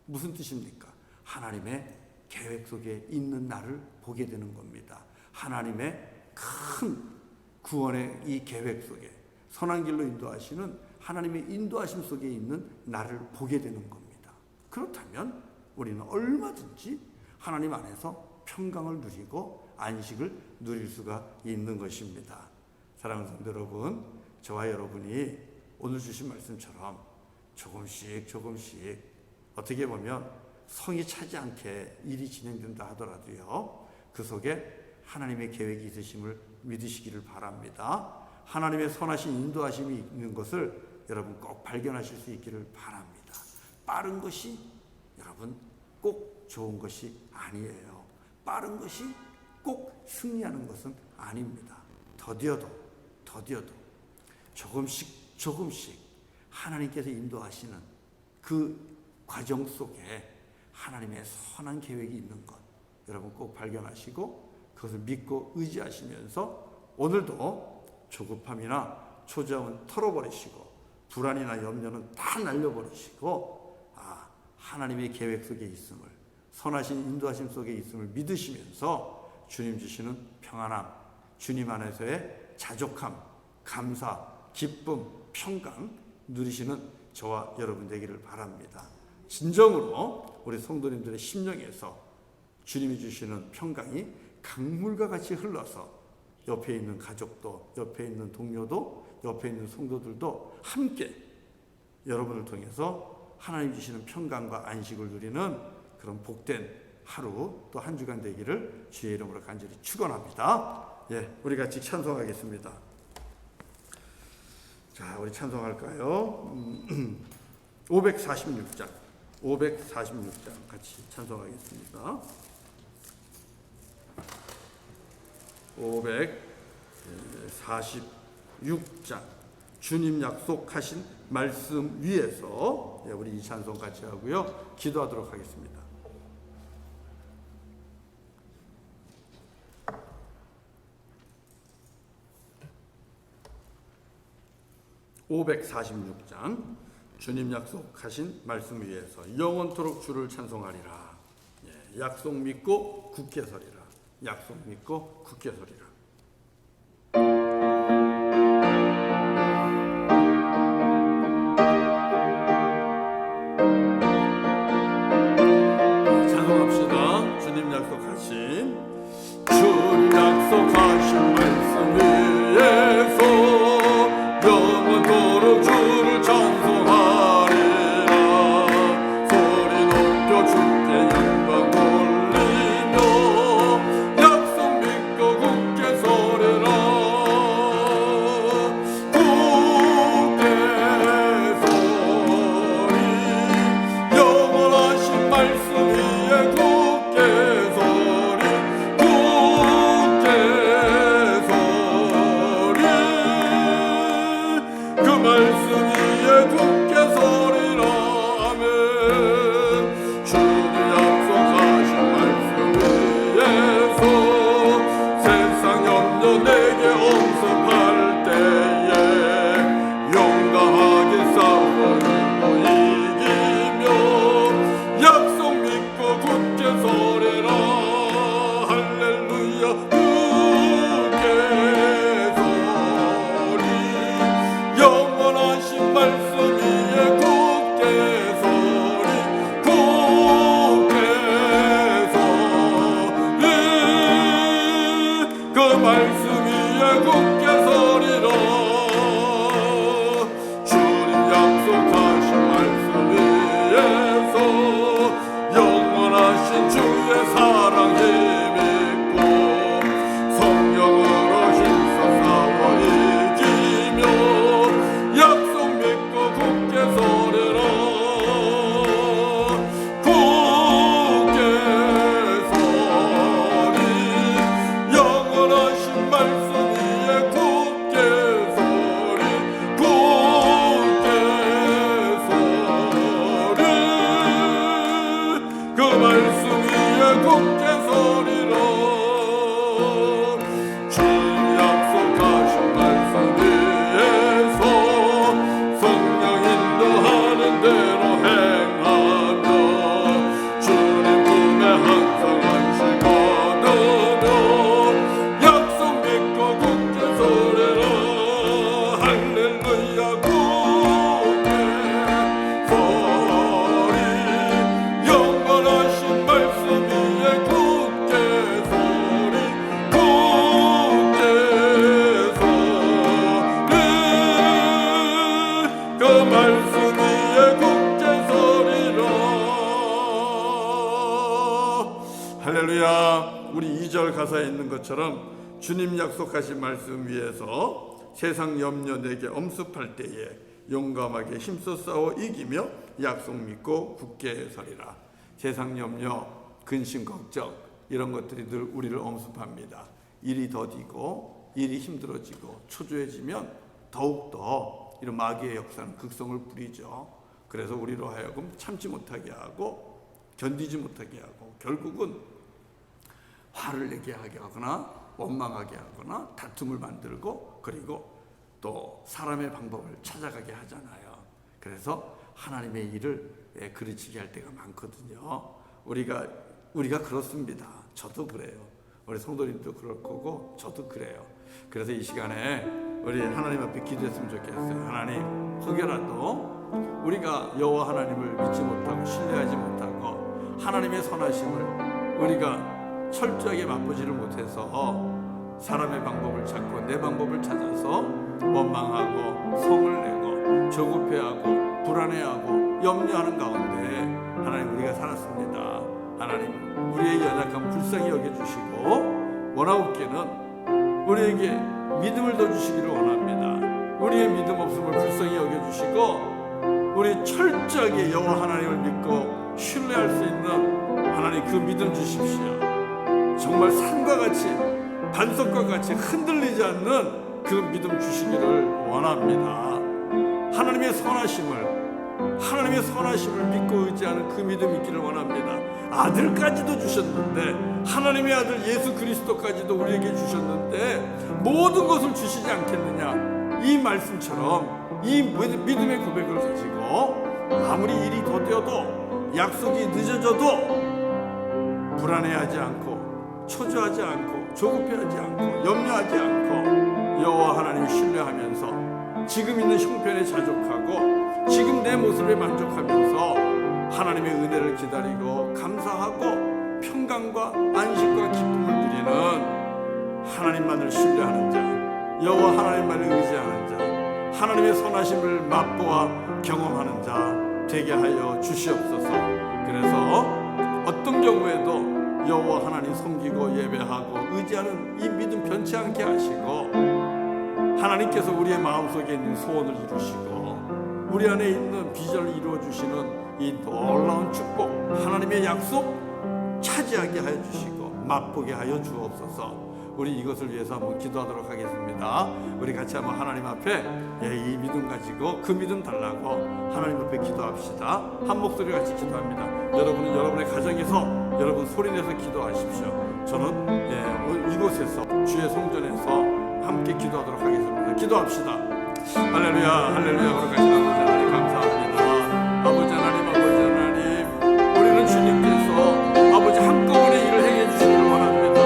무슨 뜻입니까? 하나님의 계획 속에 있는 나를 보게 되는 겁니다. 하나님의 큰 구원의 이 계획 속에, 선한 길로 인도하시는 하나님의 인도하심 속에 있는 나를 보게 되는 겁니다. 그렇다면 우리는 얼마든지 하나님 안에서 평강을 누리고 안식을 누릴 수가 있는 것입니다. 사랑하는 성도 여러분, 저와 여러분이 오늘 주신 말씀처럼 조금씩 어떻게 보면 성이 차지 않게 일이 진행된다 하더라도요, 그 속에 하나님의 계획이 있으심을 믿으시기를 바랍니다. 하나님의 선하신 인도하심이 있는 것을 여러분 꼭 발견하실 수 있기를 바랍니다. 빠른 것이 여러분 꼭 좋은 것이 아니에요. 빠른 것이 꼭 승리하는 것은 아닙니다. 더디어도 조금씩 하나님께서 인도하시는 그 과정 속에 하나님의 선한 계획이 있는 것 여러분 꼭 발견하시고 그것을 믿고 의지하시면서 오늘도 조급함이나 초조함은 털어버리시고 불안이나 염려는 다 날려버리시고 하나님의 계획 속에 있음을, 선하신 인도하심 속에 있음을 믿으시면서 주님 주시는 평안함, 주님 안에서의 자족함, 감사, 기쁨, 평강 누리시는 저와 여러분 되기를 바랍니다. 진정으로 우리 성도님들의 심령에서 주님이 주시는 평강이 강물과 같이 흘러서 옆에 있는 가족도, 옆에 있는 동료도, 옆에 있는 성도들도 함께 여러분을 통해서 하나님 주시는 평강과 안식을 누리는 그런 복된 하루 또 한 주간 되기를 주의 이름으로 간절히 축원합니다. 우리 같이 찬송하겠습니다. 자, 우리 찬송할까요? 546장 같이 찬송하겠습니다. 546장 주님 약속하신 말씀 위에서 우리 이 찬송 같이 하고요, 기도하도록 하겠습니다. 546장 주님 약속하신 말씀 위에서 영원토록 주를 찬송하리라. 약속 믿고 굳게 서리라. 약속 믿고 굳게 서리라. 찬송합시다. 주님 약속하신 말씀 위에서 영원토록 주를 찬송하리라. 소리 높여 주께 영광 돌리며 약속 믿고 굳게 서리라. 굳게 서리 영원하신 말씀 위에 굳게 서리. 굳게 서리 그 말씀 위에 굳게 서리라. 아멘. 주님 약속하신 말씀 위에서 세상 염려 내게 엄습할 때에 용감하게 싸워 이기며 약속 믿고 굳게 서리라. 할렐루야. 굳게 서리 영원하신 말씀 위에 굳게 서리. 굳게 서리 그 말씀 위에 굳게 서리라. 주님 약속하신 말씀 위에서 영원하신 주의 사랑 힘입고 성령으로 힘써 싸워 이기며 약속 믿고 굳게 서리라. 굳게 서리 영원하신 말씀 위에 굳게 서리. 굳게 서리 그 말씀 위에 굳게 서리라. 주님 약속하신 말씀 위에서 성령 인도하는 대로 행하며 주님 품에 항상 안식 얻으며 약속 믿고 굳게 서리라. 할렐루야. 굳게 서리 영원하신 말씀 위에 굳게 서리. 굳게 서리 그 말씀 위에 굳게 서리라. 할렐루야. 우리 2절 가사에 있는 것처럼 주님 약속하신 말씀 위에서 세상 염려 내게 엄습할 때에 용감하게 힘써 싸워 이기며 약속 믿고 굳게 서리라. 세상 염려, 근심, 걱정 이런 것들이 늘 우리를 엄습합니다. 일이 더디고 일이 힘들어지고 초조해지면 더욱더 이런 마귀의 역사는 극성을 부리죠. 그래서 우리로 하여금 참지 못하게 하고 견디지 못하게 하고 결국은 화를 내게 하게 하거나 원망하게 하거나 다툼을 만들고 그리고 또 사람의 방법을 찾아가게 하잖아요. 그래서 하나님의 일을 그르치게 할 때가 많거든요. 우리가 그렇습니다. 저도 그래요. 우리 성도님도 그럴 거고 저도 그래요. 그래서 이 시간에 우리 하나님 앞에 기도했으면 좋겠어요. 하나님, 혹여라도 우리가 여호와 하나님을 믿지 못하고 신뢰하지 못하고 하나님의 선하심을 우리가 철저하게 맛보지를 못해서 사람의 방법을 찾고 내 방법을 찾아서 원망하고 성을 내고 조급해하고 불안해하고 염려하는 가운데 하나님 우리가 살았습니다. 하나님 우리의 연약함 불쌍히 여겨주시고 원하옵기는 우리에게 믿음을 더 주시기를 원합니다. 우리의 믿음 없음을 불쌍히 여겨주시고 우리 철저하게 여호와 하나님을 믿고 신뢰할 수 있는 하나님 그 믿음 주십시오. 정말 산과 같이 반석과 같이 흔들리지 않는 그 믿음 주시기를 원합니다. 하나님의 선하심을 믿고 의지하는 그 믿음 있기를 원합니다. 아들까지도 주셨는데, 하나님의 아들 예수 그리스도까지도 우리에게 주셨는데 모든 것을 주시지 않겠느냐. 이 말씀처럼 이 믿음의 고백을 가지고 아무리 일이 더뎌도, 약속이 늦어져도 불안해하지 않고, 초조하지 않고, 조급해하지 않고, 염려하지 않고 여호와 하나님을 신뢰하면서 지금 있는 형편에 자족하고 지금 내 모습에 만족하면서 하나님의 은혜를 기다리고 감사하고 평강과 안식과 기쁨을 누리는, 하나님만을 신뢰하는 자, 여호와 하나님만을 의지하는 자, 하나님의 선하심을 맛보아 경험하는 자 되게 하여 주시옵소서. 그래서 어떤 경우에도 여호와 하나님 섬기고 예배하고 의지하는 이 믿음 변치 않게 하시고, 하나님께서 우리의 마음속에 있는 소원을 이루시고 우리 안에 있는 비전을 이루어주시는 이 놀라운 축복, 하나님의 약속 차지하게 하여 주시고 맛보게 하여 주옵소서. 우리 이것을 위해서 한번 기도하도록 하겠습니다. 우리 같이 한번 하나님 앞에 이 믿음 가지고 그 믿음 달라고 하나님 앞에 기도합시다. 한 목소리 같이 기도합니다. 여러분은 여러분의 가정에서 여러분 소리내서 기도하십시오. 저는 이곳에서 주의 성전에서 함께 기도하도록 하겠습니다. 기도합시다. 할렐루야, 할렐루야. 거룩하신 아버지 하나님 감사합니다. 아버지 하나님, 우리는 주님께서 아버지 한꺼번에 일을 행해 주시기를 원합니다.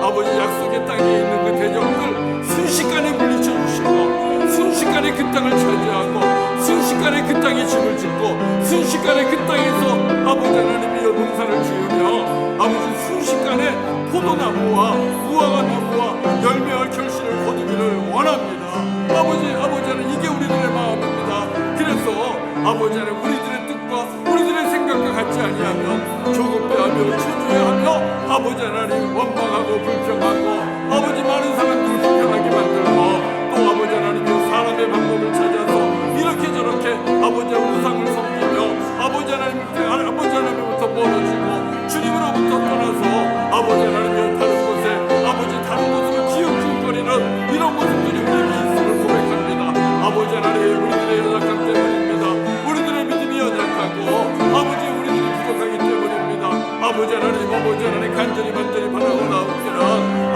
아버지 약속의 땅에 있는 그 대적들 순식간에 물리쳐 주시고, 순식간에 그 땅을 차지하고, 순식간에 그 땅에 집을 짓고, 순식간에 그 땅에서 아버지 하나님이여 농사를 지으며, 아버지 순식간에 포도나무와 무화과 나무와 열매할 결실을 거두기를 원합니다. 아버지 하나님, 이게 우리들의 마음입니다. 그래서 아버지 하나님, 우리들의 뜻과 우리들의 생각과 같지 아니하면 조급해하며 초조해하며 아버지 하나님 원망하고 불평하고 아버지 많은 사람들을 불평하게 만들고, 또 아버지 하나님이 사람의 방법을 찾아서 이렇게 저렇게 아버지 우상을 섬기며 아버지 하나님부터 멀어지고 주님으로부터 떠나서 아버지 하나님의 다른 곳으로 기웃기웃거리는 이런 모습들이 우리에게 있음을 고백합니다. 아버지 하나님, 우리들의 연약함 때문입니다. 우리들의 믿음이 연약하고 아버지 우리들이 부족하기 때문입니다. 아버지 하나님 간절히 바라고 나옵니다.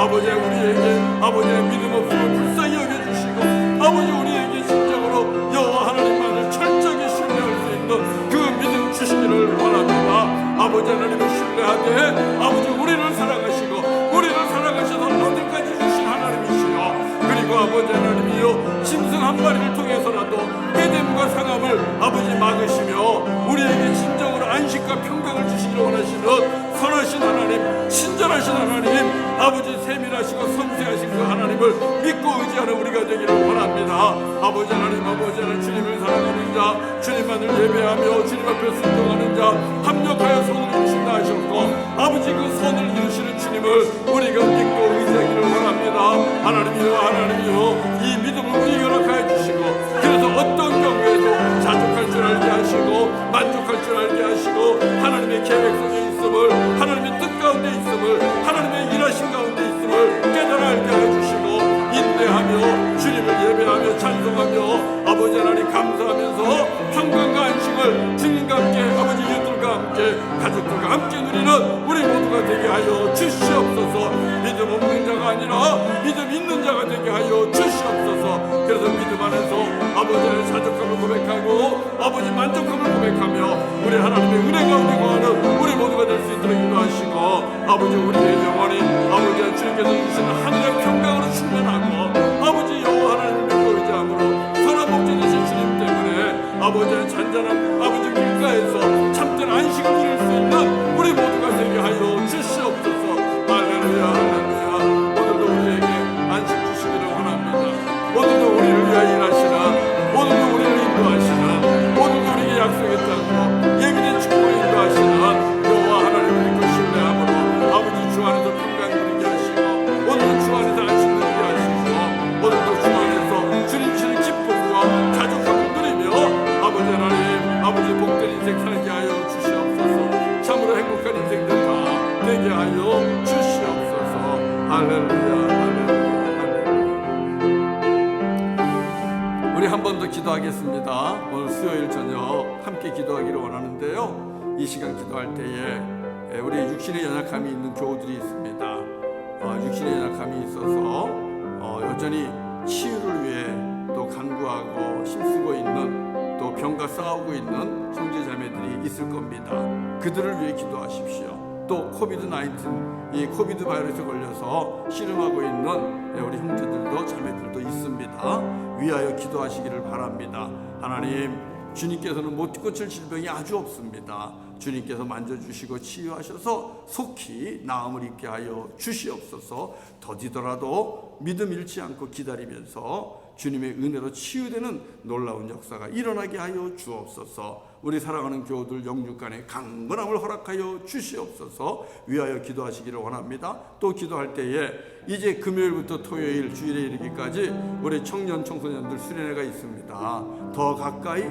아버지 우리에게 아버지의 믿음 없음을 불쌍히 여겨주시고, 아버지 우리에게 진정으로 여호와 하나님만을 철저히 신뢰할 수 있는 그 믿음 주시기를 원합니다. 아버지 하나님을 신뢰하되 아버지 우리를 사랑하셔서 어디까지 주신 하나님이시여, 그리고 아버지 하나님이여 짐승 한 마리를 통해서라도 에덴과 상함을 아버지 막으시며 우리에게 진정으로 안식과 평강을 주시기를 원하시는 선하신 하나님, 친절하신 하나님, 아버지 세밀하시고 섬세하신 그 하나님을 믿고 의지하는 우리가 되기를 원합니다. 아버지 하나님, 주님을 사랑하는 자, 주님만을 예배하며 주님 앞에 순종하는 자, 합력하여 선을 이루신다 하셨고, 아버지 그 선을 이루시는 주님을 우리가 믿고 의지하기를 원합니다. 하나님이여 이 믿음을 우리에게 허락하여 주시고, 그래서 어떤 경우에도 자족할 줄 알게 하시고 만족할 줄 알게 하시고, 하나님의 계획 속에 있음을, 하나님의 뜻 가운데 있음을, 하나님의 일하신 가운데 있음을 깨달아 알게 해주시고, 인내하며 주님을 예배하며 찬송하며 아버지 하나님 감사하면서 평강과 안식을 주님과 함께 아버지 이웃들과 함께 가족들과 함께 누리는 우리 모두가 되게 하여 주시옵소서. 믿음 없는 자가 아니라 믿음 있는 자가 되게 하여 주시옵소서. 그래서 믿음 안에서 아버지의 자족함을 고백하고 아버지 만족함을 고백하며 우리 하나님의 은혜 가운데 거하는 우리 모두가 될 수 있도록 인도하시고, 아버지 우리의 영혼이 아버지 주님께서 주시는 하늘의 평강으로 충만하고, 아버지 여호와 하나님을 믿고 의지함으로 선한 목적이 되신 주님 때문에 아버지의 잔잔한 아버지 물가에서 참된 안식을 누릴 수 있는 우리 모두가 되게 하여 주시옵소서. 할렐루야. 오늘도 우리에게 안식 주시기를 원합니다. 오늘도 우리를 위하여 일하시는, 오늘도 우리를 인도하시는, 오늘도 우리에게 약속의 땅으로 예비된 축복을 인도하시는 여호와 하나님을 믿고 신뢰함으로 아버지 주 안에서 평강 누리게 하시고, 오늘도 주 안에서 안식 누리게 하시고, 오늘도 주 안에서 주님 주시는 기쁨과 자족함을 누리며 아버지 하나님, 아버지 복된 인생 살게 하여 주시옵소서. 참으로 행복한 인생들 다 되게 하여 주시옵소서. 할렐루야. 한 번 더 기도하겠습니다. 오늘 수요일 저녁 함께 기도하기를 원하는데요. 이 시간 기도할 때에 우리 육신의 연약함이 있는 교우들이 있습니다. 육신의 연약함이 있어서 여전히 치유를 위해 또 간구하고 힘쓰고 있는, 또 병과 싸우고 있는 형제자매들이 있을 겁니다. 그들을 위해 기도하십시오. 또 코비드-19, 이 코비드 바이러스에 걸려서 씨름하고 있는 우리 형제들도 자매들도 있습니다. 위하여 기도하시기를 바랍니다. 하나님, 주님께서는 못 고칠 질병이 아주 없습니다. 주님께서 만져주시고 치유하셔서 속히 나음을 입게 하여 주시옵소서. 더디더라도 믿음 잃지 않고 기다리면서 주님의 은혜로 치유되는 놀라운 역사가 일어나게 하여 주옵소서. 우리 사랑하는 교우들 영육간에 강건함을 허락하여 주시옵소서. 위하여 기도하시기를 원합니다. 또 기도할 때에 이제 금요일부터 토요일 주일에 이르기까지 우리 청년 청소년들 수련회가 있습니다. 더 가까이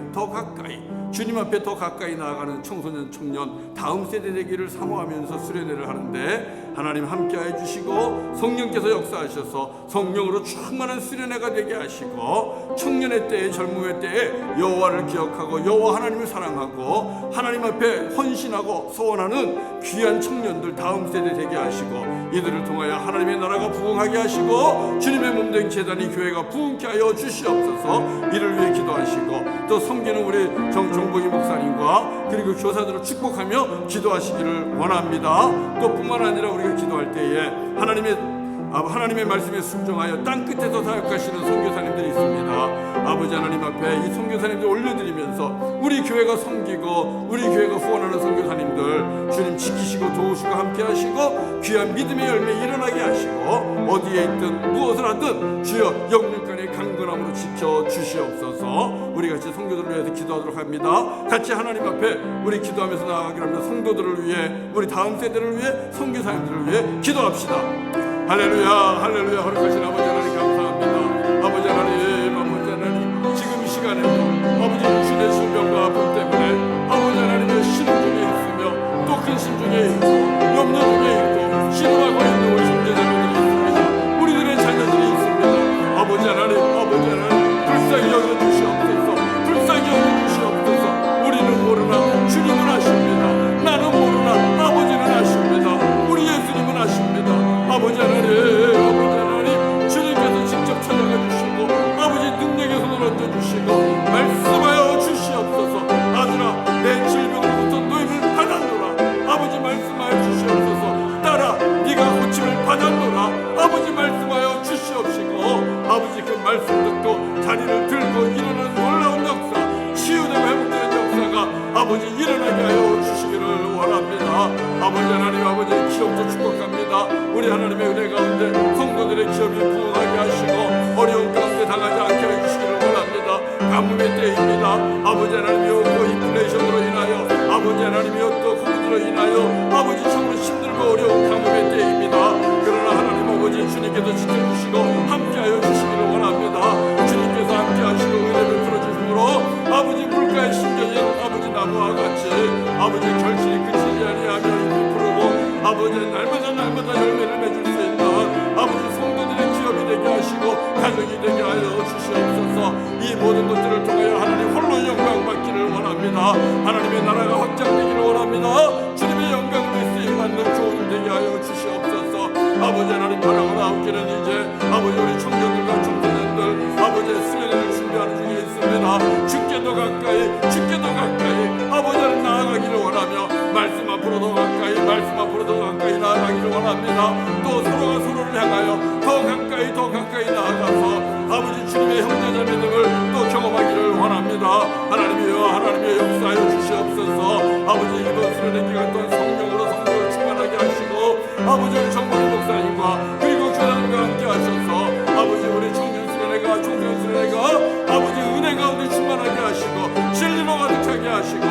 주님 앞에 더 가까이 나아가는 청소년 청년 다음 세대 되기를 사모하면서 수련회를 하는데, 하나님 함께해 주시고 성령께서 역사하셔서 성령으로 충만한 수련회가 되게 하시고, 청년의 때에 젊음의 때에 여호와를 기억하고 여호와 하나님을 사랑하고 하나님 앞에 헌신하고 소원하는 귀한 청년들 다음 세대 되게 하시고, 이들을 통하여 하나님의 나라가 부흥하게 하시고 주님의 몸된 제단이 교회가 부흥케 하여 주시옵소서. 이를 위해 기도하시고, 또 섬기는 우리 정봉희 목사님과 그리고 교사들을 축복하며 기도하시기를 원합니다. 또 뿐만 아니라 우리가 기도할 때에 하나님의 말씀에 순종하여 땅끝에서 사역하시는 선교사님들이 있습니다. 아버지 하나님 앞에 이 선교사님들 올려드리면서 우리 교회가 섬기고 우리 교회가 후원하는 선교사님들 주님 지키시고 도우시고 함께 하시고 귀한 믿음의 열매 일어나게 하시고, 어디에 있든 무엇을 하든 주여 영육간의 강건함으로 지켜주시옵소서. 우리 같이 성도들을 위해서 기도하도록 합니다. 같이 하나님 앞에 우리 기도하면서 나아가기를 합니다. 성도들을 위해, 우리 다음 세대를 위해, 선교사님들을 위해 기도합시다. 할렐루야, 할렐루야. 허락하신 아버지 하나님 감사합니다. 아버지 하나님, 지금 이 시간에도 아버지 육신의 질병과 아픔 때문에 아버지 하나님의 신음 중에 있으며 또 근심 중에 있고 염려 중에 있고 신음하고 있는 우리 형제자매들이 있습니다. 우리들의 자녀들이 있습니다. 아버지 하나님 불쌍히 여겨주시옵소서. 불쌍히 여겨주시옵소서. 우리는 모르나 주님은 아십니다. 나는 모르나 아버지는 아십니다. 우리 예수님은 아십니다. 아버지 하나님, 주님께서 직접 찾아가 주시고 아버지 능력의 손을 얹어주시고 말씀하여 주시옵소서. 아들아, 내 질병으로부터 노임을 받았노라. 아버지 말씀하여 주시옵소서. 딸아, 네가 고침을 받았노라. 아버지 말씀하여 주시옵시고, 아버지 그 말씀 듣고 자리를 들고 일어나는 놀라운 역사, 치유되고 회복되는 역사가 아버지 일어나게 하여 주시기를 원합니다. 아버지 하나님, 아버지의 기업도 축복합니다. 우리 하나님의 은혜 가운데 성도들의 기업이 부흥하게 하시고 어려운 가운데 당하지 않게 해주시기를 원합니다. 가뭄의 때입니다. 아버지 하나님이여, 또 인플레이션으로 인하여 아버지 하나님이여, 또 코비드로 인하여 아버지 정말 힘들고 어려운 가뭄의 때입니다. 그러나 하나님 아버지 주님께서 지켜주시고 함께하여 주시기를 원합니다. 주님께서 함께하시고 은혜를 풀어주심으로 아버지 물가에 심겨진 아버지 나무와 같이 아버지 결실이 그치지 아니하며 부르고 아버지 날마다 열매를 맺을 수 있는 아버지 성도들의 기업이 되게 하시고 가정이 되게 하여 주시옵소서. 이 모든 것들을 통하여 하나님 홀로 영광 받기를 원합니다. 하나님의 나라가 확장되기를 원합니다. 주님의 영광을 쓰임받는 교우들 되게 하여 주시옵소서. 아버지 하나님, 바라고 나오기는 이제 아버지 우리 청년들과 청소년들 아버지의 수련회를 준비하는 중에 있습니다. 주께도 가까이 아버지 하나님 나아가기를 원하며 말씀 앞으로 더 가까이 나아가기를 원합니다. 또 서로가 서로를 향하여 더 가까이 나아가서 아버지 주님의 형제자매들을 또 경험하기를 원합니다. 하나님의 역사하여 주시옵소서. 아버지 이번 수련회 기간 동안 성령으로 성도를 충만하게 하시고 아버지 우리 정봉희 목사님과 그리고 교단과 함께 하셔서 아버지 우리 청년 수련회가 아버지 은혜 가운데 충만하게 하시고 진리로 가득하게 하시고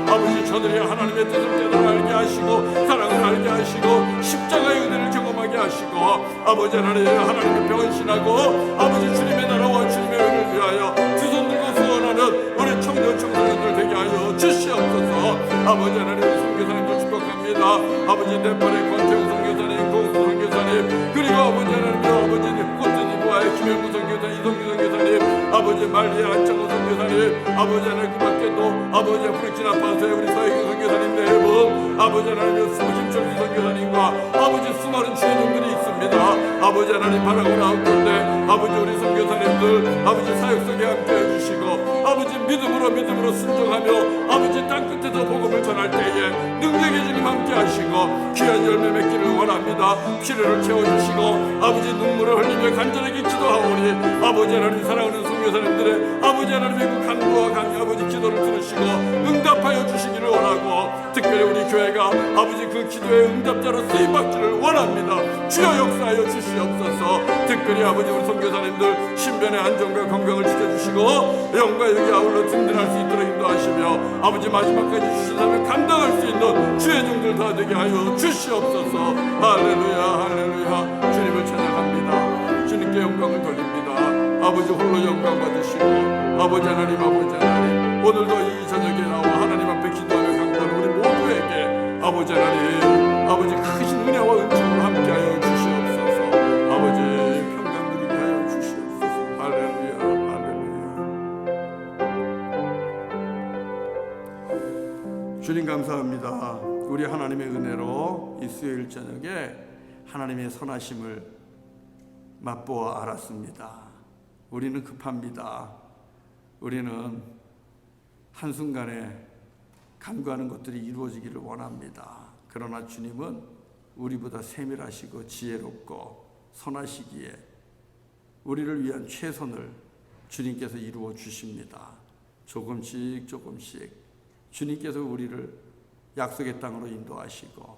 아버지 저들이 하나님의 뜻을 깨달아 알게 하시고 사랑을 알게 하시고 십자가의 은혜를 경험하게 하시고 아버지 하나님의 변신하고 아버지 주님의 나라와 주님의 은혜를 위하여 두 손 들고 소원하는 우리 청년들 되게 하여 주시옵소서. 아버지 하나님 선교사님도 축복합니다. 아버지 네팔의 권태웅 선교사님, 공수 선교사님, 그리고 아버지 하나님 꽃드니브와의 김영구 선교사님, 이성규 선교사님 선교사님, 아버지 말리아 안창호 선교사님, 아버지 하나님 그 밖에도 아버지 부르키나파소의 우리 서해경 선교사님 네 분, 아버지 하나님 김철수 선교사님과 아버지 수많은 주의 종들이 있습니다. 아버지 하나님 바라고 나오건대 아버지 우리 선교사님들 아버지 사역 속에 함께 해주시고 아버지 믿음으로 순종하며 아버지 땅끝에서 복음을 전할 때에 능력의 주님 함께 하시고 귀한 열매 맺기를 원합니다. 필요를 채워주시고 아버지 눈물을 흘리며 간절하게 기도하오니 아버지 하나님 사랑하는 선교사님들의 아버지 하나님의 그 간구와 아버지 기도를 들으시고 응답하여 주시기를 원하고 특별히 우리 교회가 아버지 그 기도의 응답자로 쓰임받기를 원합니다. 주여 역사하여 주시옵소서. 특별히 아버지 우리 선교사님들 신변의 안정과 건강을 지켜주시고 영과 여기 아울러 든든할 수 있도록 인도하시며 아버지 마지막까지 주신 삶을 감당할 수 있는 주의 종들 다 되게 하여 주시옵소서. 할렐루야 할렐루야. 주님을 찬양합니다. 주님께 영광을 돌립니다. 아버지 홀로 영광 받으시고 아버지 하나님 오늘도 이 저녁에 나와 하나님 앞에 기도하며 강구하는 우리 모두에게 아버지 하나님 아버지 크신 은혜와 은총으로 함께하여 주시옵소서. 아버지 평강 누리게 하여 주시옵소서. 할렐루야 할렐루야. 주님 감사합니다. 우리 하나님의 은혜로 이 수요일 저녁에 하나님의 선하심을 맛보아 알았습니다. 우리는 급합니다. 우리는 한순간에 간구하는 것들이 이루어지기를 원합니다. 그러나 주님은 우리보다 세밀하시고 지혜롭고 선하시기에 우리를 위한 최선을 주님께서 이루어 주십니다. 조금씩 주님께서 우리를 약속의 땅으로 인도하시고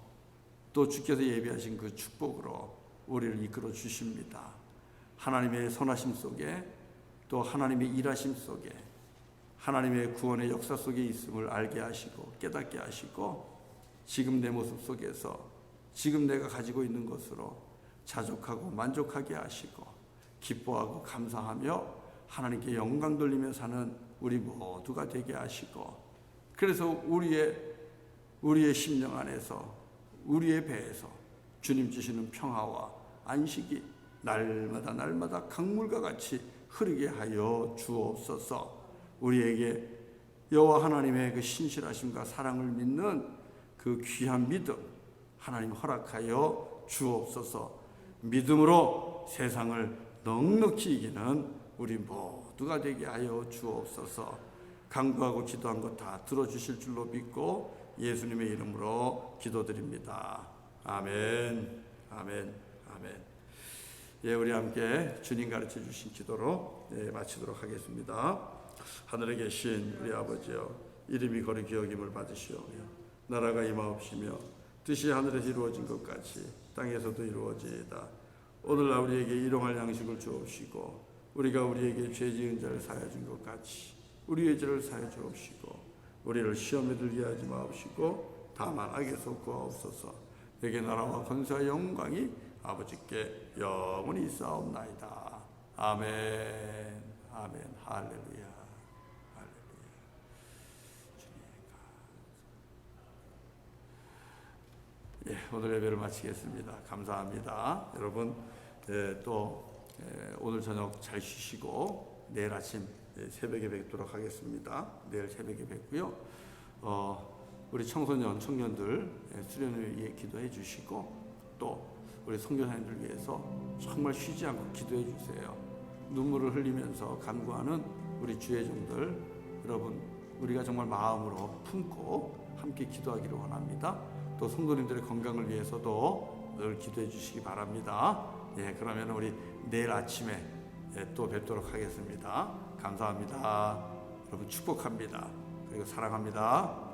또 주께서 예비하신 그 축복으로 우리를 이끌어 주십니다. 하나님의 선하심 속에 또 하나님의 일하심 속에 하나님의 구원의 역사 속에 있음을 알게 하시고 깨닫게 하시고 지금 내 모습 속에서 지금 내가 가지고 있는 것으로 자족하고 만족하게 하시고 기뻐하고 감사하며 하나님께 영광 돌리며 사는 우리 모두가 되게 하시고 그래서 우리의 심령 안에서 우리의 배에서 주님 주시는 평화와 안식이 날마다 강물과 같이 흐르게 하여 주옵소서. 우리에게 여호와 하나님의 그 신실하심과 사랑을 믿는 그 귀한 믿음 하나님 허락하여 주옵소서. 믿음으로 세상을 넉넉히 이기는 우리 모두가 되게 하여 주옵소서. 간구하고 기도한 것 다 들어주실 줄로 믿고 예수님의 이름으로 기도드립니다. 아멘 아멘 아멘. 예, 우리 함께 주님 가르쳐 주신 기도로 마치도록 하겠습니다. 하늘에 계신 우리 아버지여, 이름이 거룩히 여김을 받으시오며 나라가 임하옵시며 뜻이 하늘에서 이루어진 것 같이 땅에서도 이루어지이다. 오늘날 우리에게 일용할 양식을 주옵시고 우리가 우리에게 죄 지은 자를 사하여 준 것 같이 우리의 죄를 사하여 주옵시고 우리를 시험에 들게 하지 마옵시고 다만 악에서 구하옵소서. 내게 나라와 권세와 영광이 아버지께 영원히 있사옵나이다. 아멘 아멘. 할렐루야 할렐루야. 예, 오늘 예배를 마치겠습니다. 감사합니다. 여러분 오늘 저녁 잘 쉬시고 내일 아침 새벽에 뵙도록 하겠습니다. 내일 새벽에 뵙고요. 우리 청년들 수련을 위해 기도해 주시고 또 우리 선교사님들 위해서 정말 쉬지 않고 기도해 주세요. 눈물을 흘리면서 간구하는 우리 주의 종들 여러분, 우리가 정말 마음으로 품고 함께 기도하기를 원합니다. 또 성도님들의 건강을 위해서도 늘 기도해 주시기 바랍니다. 예, 그러면 우리 내일 아침에 또 뵙도록 하겠습니다. 감사합니다. 여러분 축복합니다. 그리고 사랑합니다.